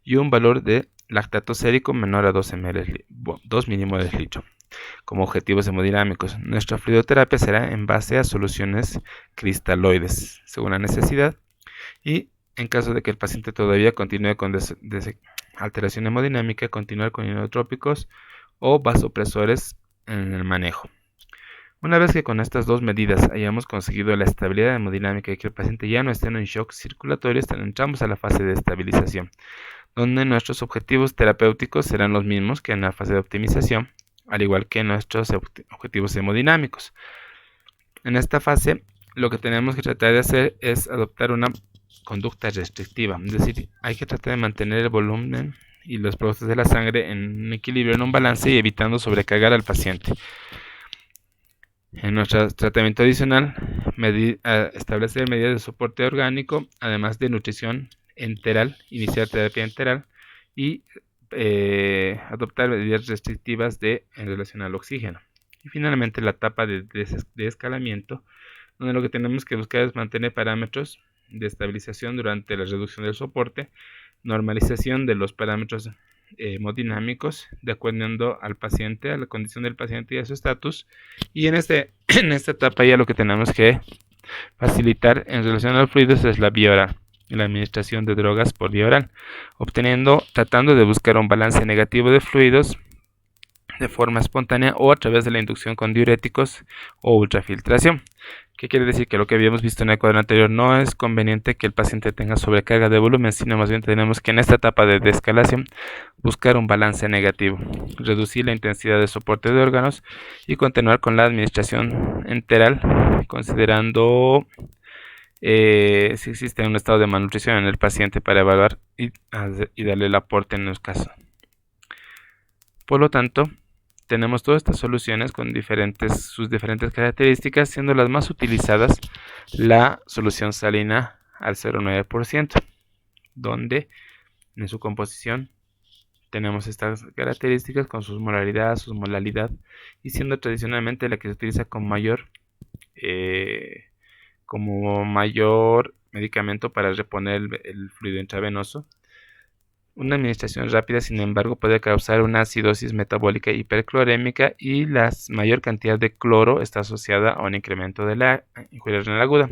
y un valor de lactato sérico menor a 2 milimoles litro. Como objetivos hemodinámicos, nuestra fluidoterapia será en base a soluciones cristaloides, según la necesidad, y en caso de que el paciente todavía continúe con alteración hemodinámica, continuar con inotrópicos o vasopresores en el manejo. Una vez que con estas dos medidas hayamos conseguido la estabilidad hemodinámica y que el paciente ya no esté en un shock circulatorio, entramos a la fase de estabilización, donde nuestros objetivos terapéuticos serán los mismos que en la fase de optimización, al igual que nuestros objetivos hemodinámicos. En esta fase, lo que tenemos que tratar de hacer es adoptar una conducta restrictiva, es decir, hay que tratar de mantener el volumen y los productos de la sangre en un equilibrio, en un balance y evitando sobrecargar al paciente. En nuestro tratamiento adicional, establecer medidas de soporte orgánico, además de nutrición enteral, iniciar terapia enteral y adoptar medidas restrictivas en relación al oxígeno. Y finalmente la etapa de escalamiento, donde lo que tenemos que buscar es mantener parámetros de estabilización durante la reducción del soporte, normalización de los parámetros hemodinámicos de acuerdo al paciente, a la condición del paciente y a su estatus. Y en esta etapa ya lo que tenemos que facilitar en relación a los fluidos es la vía oral, la administración de drogas por vía oral, tratando de buscar un balance negativo de fluidos de forma espontánea o a través de la inducción con diuréticos o ultrafiltración. ¿Qué quiere decir? Que lo que habíamos visto en el cuadro anterior, no es conveniente que el paciente tenga sobrecarga de volumen, sino más bien tenemos que en esta etapa de descalación buscar un balance negativo, reducir la intensidad de soporte de órganos y continuar con la administración enteral, considerando si existe un estado de malnutrición en el paciente para evaluar y darle el aporte en los casos. Por lo tanto, tenemos todas estas soluciones con sus diferentes características, siendo las más utilizadas la solución salina al 0,9%, donde en su composición tenemos estas características con sus molaridad, su molalidad, y siendo tradicionalmente la que se utiliza con mayor como mayor medicamento para reponer el fluido intravenoso. Una administración rápida, sin embargo, puede causar una acidosis metabólica hiperclorémica y la mayor cantidad de cloro está asociada a un incremento de la injuria renal aguda.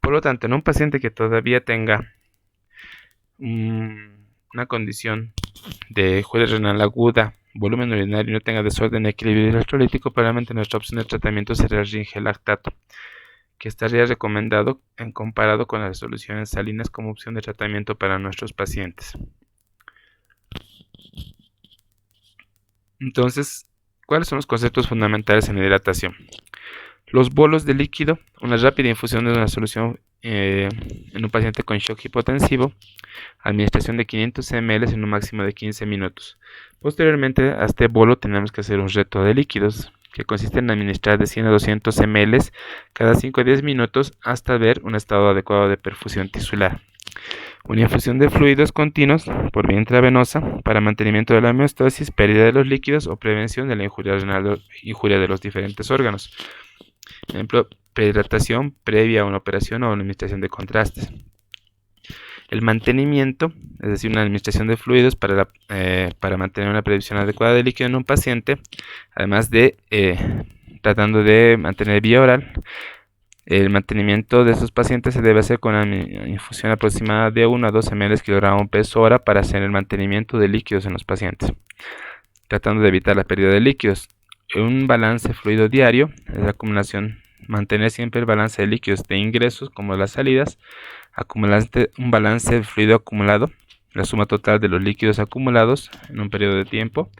Por lo tanto, en un paciente que todavía tenga una condición de injuria renal aguda, volumen urinario y no tenga desorden de equilibrio electrolítico, probablemente nuestra opción de tratamiento será el ringelactato, que estaría recomendado en comparado con las soluciones salinas como opción de tratamiento para nuestros pacientes. Entonces, ¿cuáles son los conceptos fundamentales en la hidratación? Los bolos de líquido, una rápida infusión de una solución en un paciente con shock hipotensivo, administración de 500 ml en un máximo de 15 minutos. Posteriormente a este bolo tenemos que hacer un reto de líquidos, que consiste en administrar de 100 a 200 ml cada 5 a 10 minutos hasta ver un estado adecuado de perfusión tisular. Una infusión de fluidos continuos por vía intravenosa para mantenimiento de la homeostasis, pérdida de los líquidos o prevención de la injuria renal, injuria de los diferentes órganos. Ejemplo, prehidratación previa a una operación o una administración de contrastes. El mantenimiento, es decir, una administración de fluidos para mantener una previsión adecuada de líquido en un paciente, además de tratando de mantener vía oral. El mantenimiento de estos pacientes se debe hacer con una infusión aproximada de 1 a 2 ml kg peso hora para hacer el mantenimiento de líquidos en los pacientes, tratando de evitar la pérdida de líquidos. Un balance fluido diario es la acumulación, mantener siempre el balance de líquidos de ingresos como las salidas, un balance de fluido acumulado, la suma total de los líquidos acumulados en un periodo de tiempo,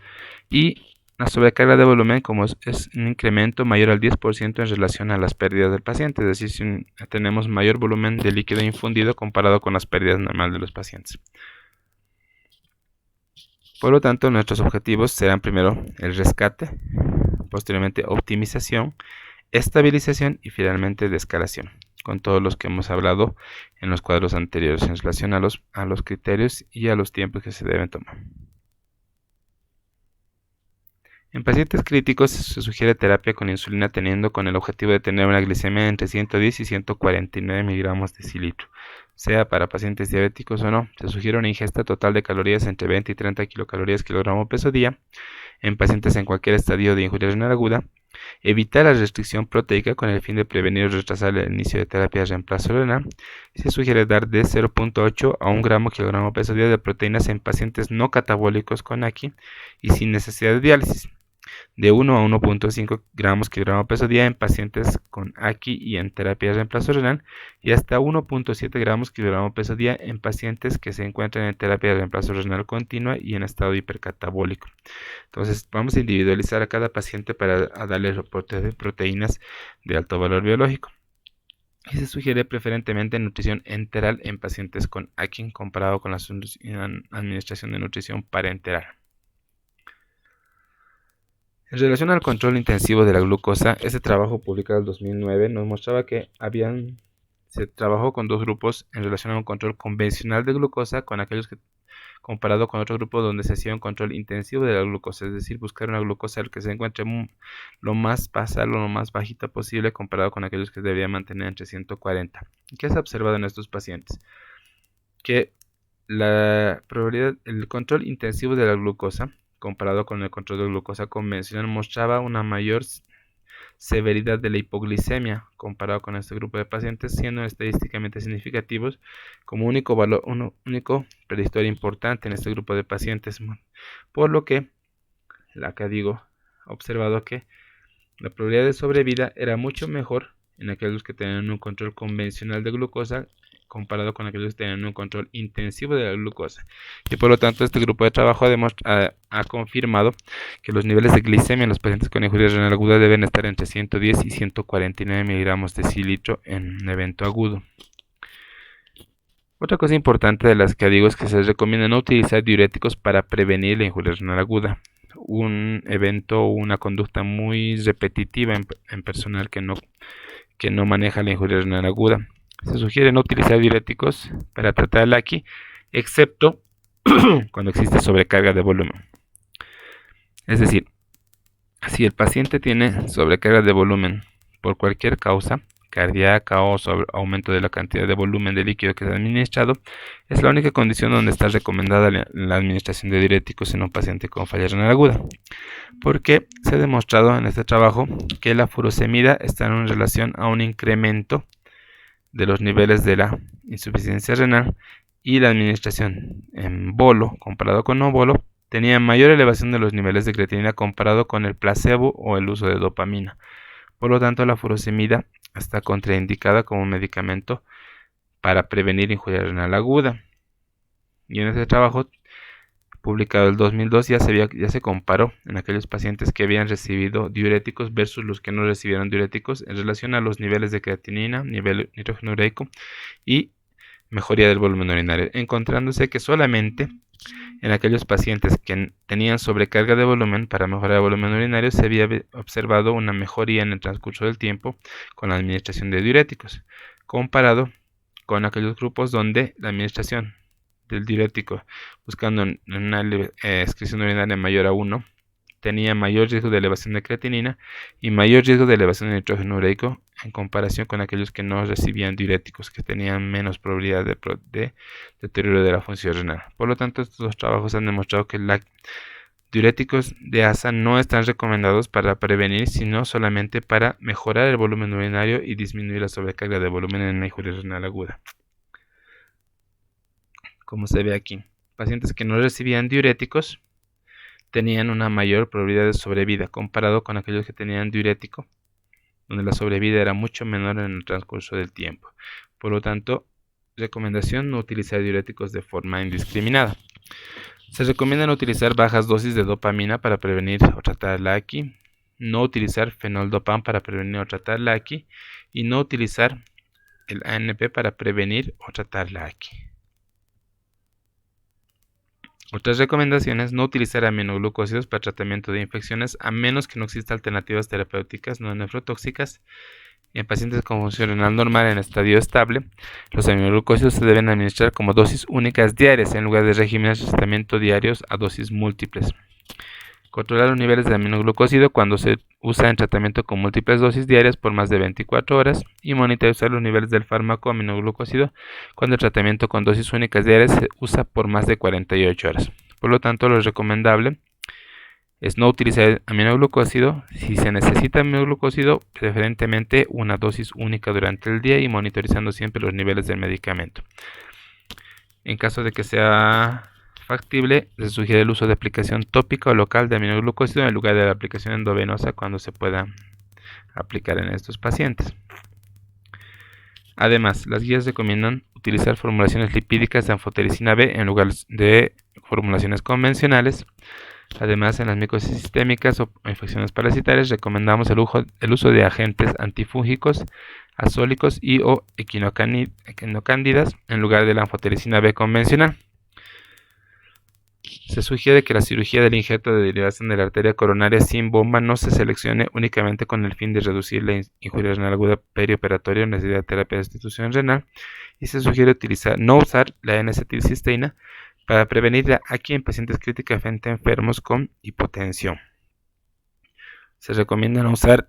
y la sobrecarga de volumen como es un incremento mayor al 10% en relación a las pérdidas del paciente, es decir, si tenemos mayor volumen de líquido infundido comparado con las pérdidas normales de los pacientes. Por lo tanto, nuestros objetivos serán primero el rescate, posteriormente optimización, estabilización y finalmente descalación, con todos los que hemos hablado en los cuadros anteriores en relación a los criterios y a los tiempos que se deben tomar. En pacientes críticos se sugiere terapia con insulina teniendo con el objetivo de tener una glicemia entre 110 y 149 miligramos de decilitro. Sea para pacientes diabéticos o no, se sugiere una ingesta total de calorías entre 20 y 30 kilocalorías kilogramo peso día en pacientes en cualquier estadio de injuria renal aguda. Evitar la restricción proteica con el fin de prevenir o retrasar el inicio de terapia de reemplazo renal. Se sugiere dar de 0.8 a 1 gramo kilogramo peso día de proteínas en pacientes no catabólicos con AQI y sin necesidad de diálisis. De 1 a 1.5 gramos kilogramo peso día en pacientes con AQI y en terapia de reemplazo renal, y hasta 1.7 gramos kilogramo peso día en pacientes que se encuentran en terapia de reemplazo renal continua y en estado hipercatabólico. Entonces vamos a individualizar a cada paciente para darle reporte de proteínas de alto valor biológico. Y se sugiere preferentemente nutrición enteral en pacientes con AQI comparado con la administración de nutrición parenteral. En relación al control intensivo de la glucosa, este trabajo publicado en 2009 nos mostraba que se trabajó con dos grupos en relación a un control convencional de glucosa con aquellos que comparado con otro grupo donde se hacía un control intensivo de la glucosa, es decir, buscar una glucosa que se encuentre lo más basal o lo más bajita posible comparado con aquellos que debería mantener entre 140. ¿Qué se ha observado en estos pacientes? Que el control intensivo de la glucosa comparado con el control de glucosa convencional mostraba una mayor severidad de la hipoglicemia comparado con este grupo de pacientes, siendo estadísticamente significativos como único predictor importante en este grupo de pacientes, por lo que observado que la probabilidad de sobrevida era mucho mejor en aquellos que tenían un control convencional de glucosa comparado con aquellos que tenían un control intensivo de la glucosa, y por lo tanto este grupo de trabajo ha confirmado que los niveles de glicemia en los pacientes con injuria renal aguda deben estar entre 110 y 149 miligramos de decilitro en un evento agudo. Otra cosa importante de las que digo es que se recomienda no utilizar diuréticos para prevenir la injuria renal aguda, un evento o una conducta muy repetitiva en personal que no maneja la injuria renal aguda. Se sugiere no utilizar diuréticos para tratar el AQI, excepto cuando existe sobrecarga de volumen. Es decir, si el paciente tiene sobrecarga de volumen por cualquier causa, cardíaca o aumento de la cantidad de volumen de líquido que es administrado, es la única condición donde está recomendada la administración de diuréticos en un paciente con falla renal aguda. Porque se ha demostrado en este trabajo que la furosemida está en relación a un incremento de los niveles de la insuficiencia renal, y la administración en bolo comparado con no bolo tenía mayor elevación de los niveles de creatinina comparado con el placebo o el uso de dopamina. Por lo tanto, la furosemida está contraindicada como medicamento para prevenir injuria renal aguda. Y en ese trabajo, publicado en 2002, ya se comparó en aquellos pacientes que habían recibido diuréticos versus los que no recibieron diuréticos en relación a los niveles de creatinina, nivel nitrógeno ureico y mejoría del volumen urinario, encontrándose que solamente en aquellos pacientes que tenían sobrecarga de volumen, para mejorar el volumen urinario, se había observado una mejoría en el transcurso del tiempo con la administración de diuréticos, comparado con aquellos grupos donde la administración del diurético, buscando una excreción urinaria mayor a 1, tenía mayor riesgo de elevación de creatinina y mayor riesgo de elevación de nitrógeno ureico en comparación con aquellos que no recibían diuréticos, que tenían menos probabilidad de deterioro de la función renal. Por lo tanto, estos dos trabajos han demostrado que los diuréticos de ASA no están recomendados para prevenir, sino solamente para mejorar el volumen urinario y disminuir la sobrecarga de volumen en la injuria renal aguda. Como se ve aquí, pacientes que no recibían diuréticos tenían una mayor probabilidad de sobrevida comparado con aquellos que tenían diurético, donde la sobrevida era mucho menor en el transcurso del tiempo. Por lo tanto, recomendación: no utilizar diuréticos de forma indiscriminada. Se recomienda no utilizar bajas dosis de dopamina para prevenir o tratar la AQI, no utilizar fenoldopam para prevenir o tratar la AQI y no utilizar el ANP para prevenir o tratar la AQI. Otras recomendaciones: no utilizar aminoglucósidos para tratamiento de infecciones a menos que no existan alternativas terapéuticas no nefrotóxicas. En pacientes con función renal normal en estadio estable, los aminoglucósidos se deben administrar como dosis únicas diarias en lugar de regímenes de tratamiento diarios a dosis múltiples. Controlar los niveles de aminoglucósido cuando se usa en tratamiento con múltiples dosis diarias por más de 24 horas y monitorizar los niveles del fármaco aminoglucósido cuando el tratamiento con dosis únicas diarias se usa por más de 48 horas. Por lo tanto, lo recomendable es no utilizar aminoglucósido. Si se necesita aminoglucósido, preferentemente una dosis única durante el día y monitorizando siempre los niveles del medicamento. En caso de que sea factible, se sugiere el uso de aplicación tópica o local de aminoglucósido en lugar de la aplicación endovenosa cuando se pueda aplicar en estos pacientes. Además, las guías recomiendan utilizar formulaciones lipídicas de anfotericina B en lugar de formulaciones convencionales. Además, en las micosis sistémicas o infecciones parasitarias recomendamos el uso de agentes antifúngicos, azólicos y o equinocándidas en lugar de la anfotericina B convencional. Se sugiere que la cirugía del injerto de derivación de la arteria coronaria sin bomba no se seleccione únicamente con el fin de reducir la injuria renal aguda perioperatoria o necesidad de terapia de sustitución renal, y se sugiere no usar la N-acetilcisteína para prevenir la AQI en pacientes críticamente enfermos con hipotensión. Se recomienda no usar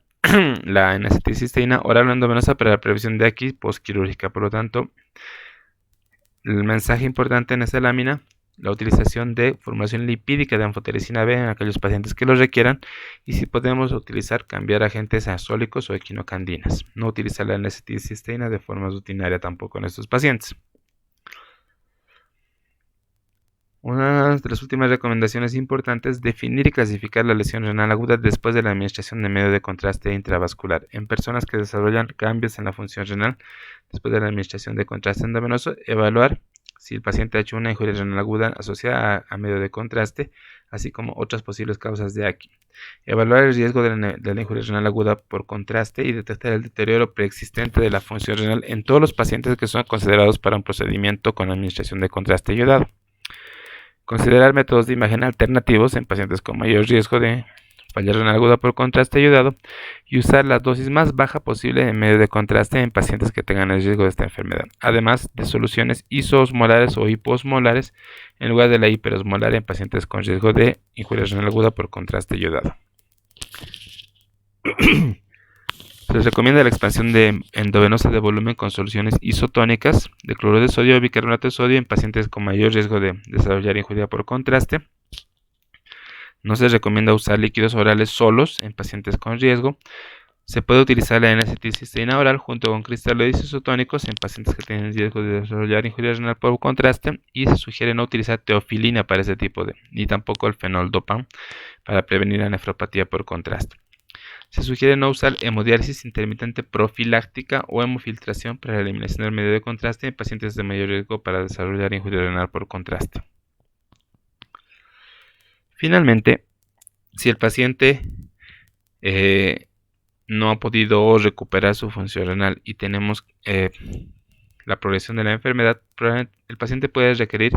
la N-acetilcisteína oral o endovenosa para la prevención de AQI postquirúrgica. Por lo tanto, el mensaje importante en esta lámina: la utilización de formulación lipídica de anfotericina B en aquellos pacientes que lo requieran, y si podemos utilizar, cambiar agentes azólicos o equinocandinas. No utilizar la N-acetilcisteína de forma rutinaria tampoco en estos pacientes. Una de las últimas recomendaciones importantes: definir y clasificar la lesión renal aguda después de la administración de medio de contraste intravascular. En personas que desarrollan cambios en la función renal después de la administración de contraste endovenoso, evaluar si el paciente ha hecho una injuria renal aguda asociada a medio de contraste, así como otras posibles causas de AQI. Evaluar el riesgo de la injuria renal aguda por contraste y detectar el deterioro preexistente de la función renal en todos los pacientes que son considerados para un procedimiento con administración de contraste iodado. Considerar métodos de imagen alternativos en pacientes con mayor riesgo de falla renal aguda por contraste ayudado y usar la dosis más baja posible en medio de contraste en pacientes que tengan el riesgo de esta enfermedad, además de soluciones isoosmolares o hipoosmolares en lugar de la hiperosmolar en pacientes con riesgo de injuria renal aguda por contraste ayudado. Se les recomienda la expansión endovenosa de volumen con soluciones isotónicas de cloruro de sodio o bicarbonato de sodio en pacientes con mayor riesgo de desarrollar injuria por contraste. No se recomienda usar líquidos orales solos en pacientes con riesgo. Se puede utilizar la N-acetilcisteína oral junto con cristaloides isotónicos en pacientes que tienen riesgo de desarrollar injuria renal por contraste, y se sugiere no utilizar teofilina para ese tipo ni tampoco el fenoldopan para prevenir la nefropatía por contraste. Se sugiere no usar hemodiálisis intermitente profiláctica o hemofiltración para la eliminación del medio de contraste en pacientes de mayor riesgo para desarrollar injuria renal por contraste. Finalmente, si el paciente no ha podido recuperar su función renal y tenemos la progresión de la enfermedad, el paciente puede requerir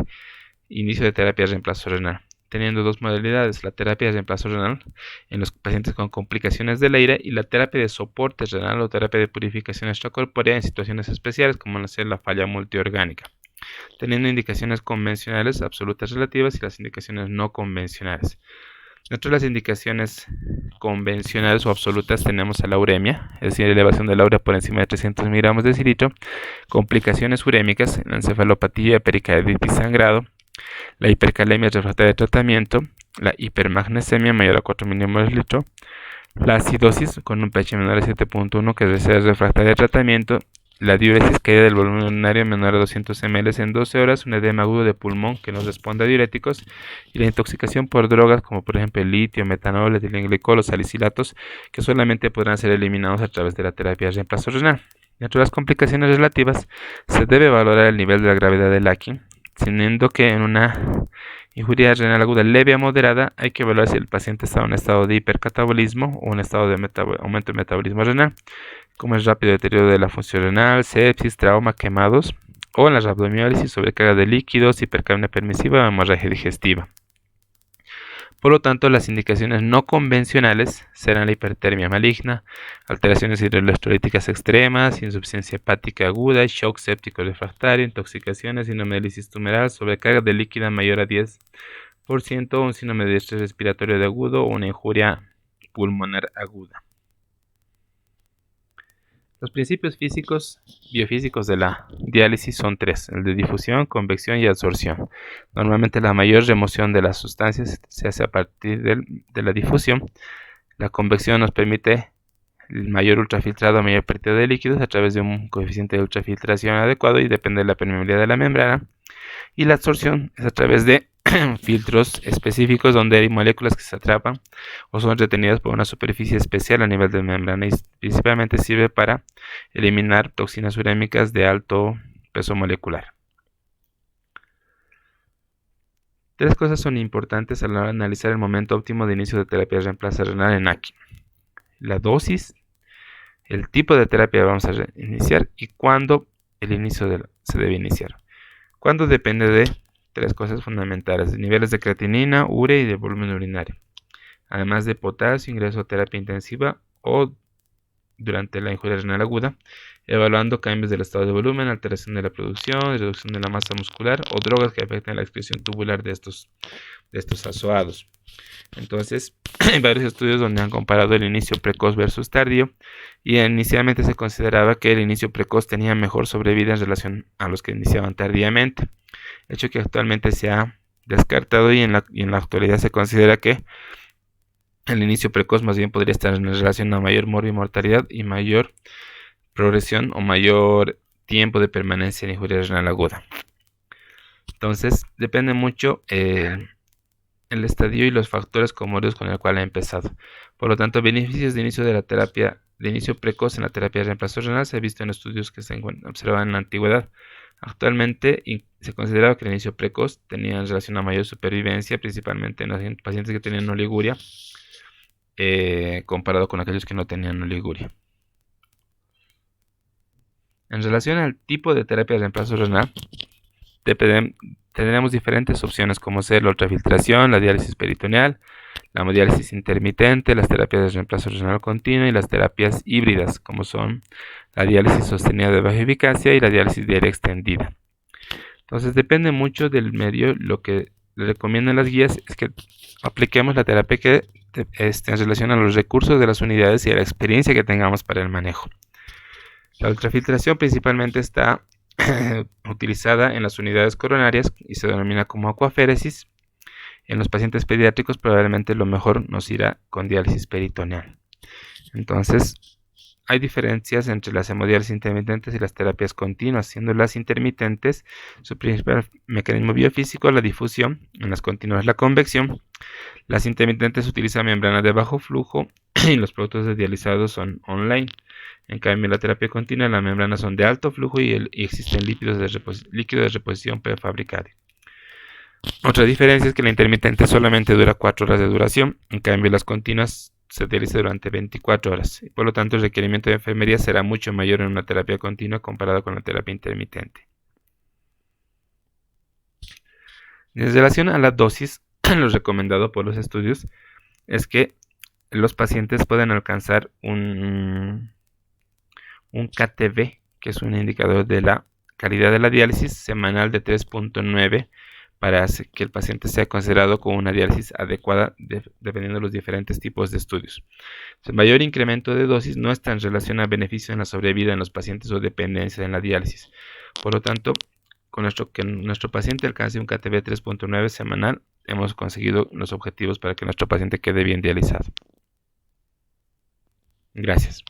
inicio de terapia de reemplazo renal, teniendo dos modalidades: la terapia de reemplazo renal en los pacientes con complicaciones del aire y la terapia de soporte renal o terapia de purificación extracorpórea en situaciones especiales como la falla multiorgánica, teniendo indicaciones convencionales, absolutas, relativas, y las indicaciones no convencionales. Dentro de las indicaciones convencionales o absolutas tenemos a la uremia, es decir, elevación de la urea por encima de 300 miligramos de decilitro, complicaciones urémicas, la encefalopatía, pericarditis, sangrado, la hipercalemia refractaria de tratamiento, la hipermagnesemia mayor a 4 miligramos de litro, la acidosis con un pH menor a 7.1 que es refractaria de tratamiento, la diuresis, caída del volumen urinario menor a 200 ml en 12 horas, un edema agudo de pulmón que no responde a diuréticos, y la intoxicación por drogas como por ejemplo el litio, metanol, etilenglicol o salicilatos, que solamente podrán ser eliminados a través de la terapia de reemplazo renal. Dentro de las complicaciones relativas, se debe valorar el nivel de la gravedad del AQI, teniendo que en una injuria renal aguda leve a moderada hay que evaluar si el paciente está en un estado de hipercatabolismo o un estado de aumento del metabolismo renal, como el rápido deterioro de la función renal, sepsis, trauma, quemados, o en la rhabdomiólisis, sobrecarga de líquidos, hipercapnia permisiva o hemorragia digestiva. Por lo tanto, las indicaciones no convencionales serán la hipertermia maligna, alteraciones hidroelectrolíticas extremas, insuficiencia hepática aguda, shock séptico refractario, intoxicaciones, síndrome de lisis tumoral, sobrecarga de líquida mayor a 10%, un síndrome de estrés respiratorio de agudo o una injuria pulmonar aguda. Los principios biofísicos de la diálisis son tres: el de difusión, convección y absorción. Normalmente la mayor remoción de las sustancias se hace a partir de la difusión. La convección nos permite el mayor ultrafiltrado, mayor pérdida de líquidos a través de un coeficiente de ultrafiltración adecuado y depende de la permeabilidad de la membrana. Y la absorción es a través de filtros específicos donde hay moléculas que se atrapan o son retenidas por una superficie especial a nivel de membrana, y principalmente sirve para eliminar toxinas urémicas de alto peso molecular. Tres cosas son importantes a la hora de analizar el momento óptimo de inicio de terapia de reemplazo renal en AQI: la dosis, el tipo de terapia que vamos a iniciar y cuándo el inicio se debe iniciar. Cuándo depende de tres cosas fundamentales: de niveles de creatinina, urea y de volumen urinario, además de potasio, ingreso a terapia intensiva o durante la injuria renal aguda, evaluando cambios del estado de volumen, alteración de la producción, reducción de la masa muscular o drogas que afecten la excreción tubular de estos azoados. Entonces, hay varios estudios donde han comparado el inicio precoz versus tardío, y inicialmente se consideraba que el inicio precoz tenía mejor sobrevida en relación a los que iniciaban tardíamente, hecho que actualmente se ha descartado, y en la actualidad se considera que el inicio precoz más bien podría estar en relación a mayor mortalidad y mayor progresión o mayor tiempo de permanencia en injuria renal aguda. Entonces, depende mucho el estadio y los factores comórbidos con el cual ha empezado. Por lo tanto, beneficios de inicio de la terapia de inicio precoz en la terapia de reemplazo renal se ha visto en estudios que se observaban en la antigüedad. Actualmente se consideraba que el inicio precoz tenía en relación a mayor supervivencia, principalmente en los pacientes que tenían oliguria, comparado con aquellos que no tenían oliguria. En relación al tipo de terapia de reemplazo renal, tendremos diferentes opciones, como ser la ultrafiltración, la diálisis peritoneal, la hemodiálisis intermitente, las terapias de reemplazo renal continuo y las terapias híbridas, como son la diálisis sostenida de baja eficacia y la diálisis diaria extendida. Entonces depende mucho del medio lo que le recomiendo en las guías es que apliquemos la terapia que en relación a los recursos de las unidades y a la experiencia que tengamos para el manejo. La ultrafiltración principalmente está utilizada en las unidades coronarias y se denomina como aquaféresis. En los pacientes pediátricos probablemente lo mejor nos irá con diálisis peritoneal. Entonces, hay diferencias entre las hemodiálisis intermitentes y las terapias continuas, siendo las intermitentes su principal mecanismo biofísico la difusión, en las continuas la convección. Las intermitentes utilizan membranas de bajo flujo y los productos desdializados son online. En cambio, la terapia continua, las membranas son de alto flujo y existen líquidos de reposición prefabricados. Otra diferencia es que la intermitente solamente dura 4 horas de duración, en cambio las continuas se dializa durante 24 horas, y por lo tanto el requerimiento de enfermería será mucho mayor en una terapia continua comparado con la terapia intermitente. En relación a la dosis, lo recomendado por los estudios es que los pacientes pueden alcanzar un KTV, que es un indicador de la calidad de la diálisis semanal de 3.9 para que el paciente sea considerado como una diálisis adecuada dependiendo de los diferentes tipos de estudios. El mayor incremento de dosis no está en relación a beneficio en la sobrevida en los pacientes o dependencia en la diálisis. Por lo tanto, que nuestro paciente alcance un KTV 3.9 semanal, hemos conseguido los objetivos para que nuestro paciente quede bien dializado. Gracias.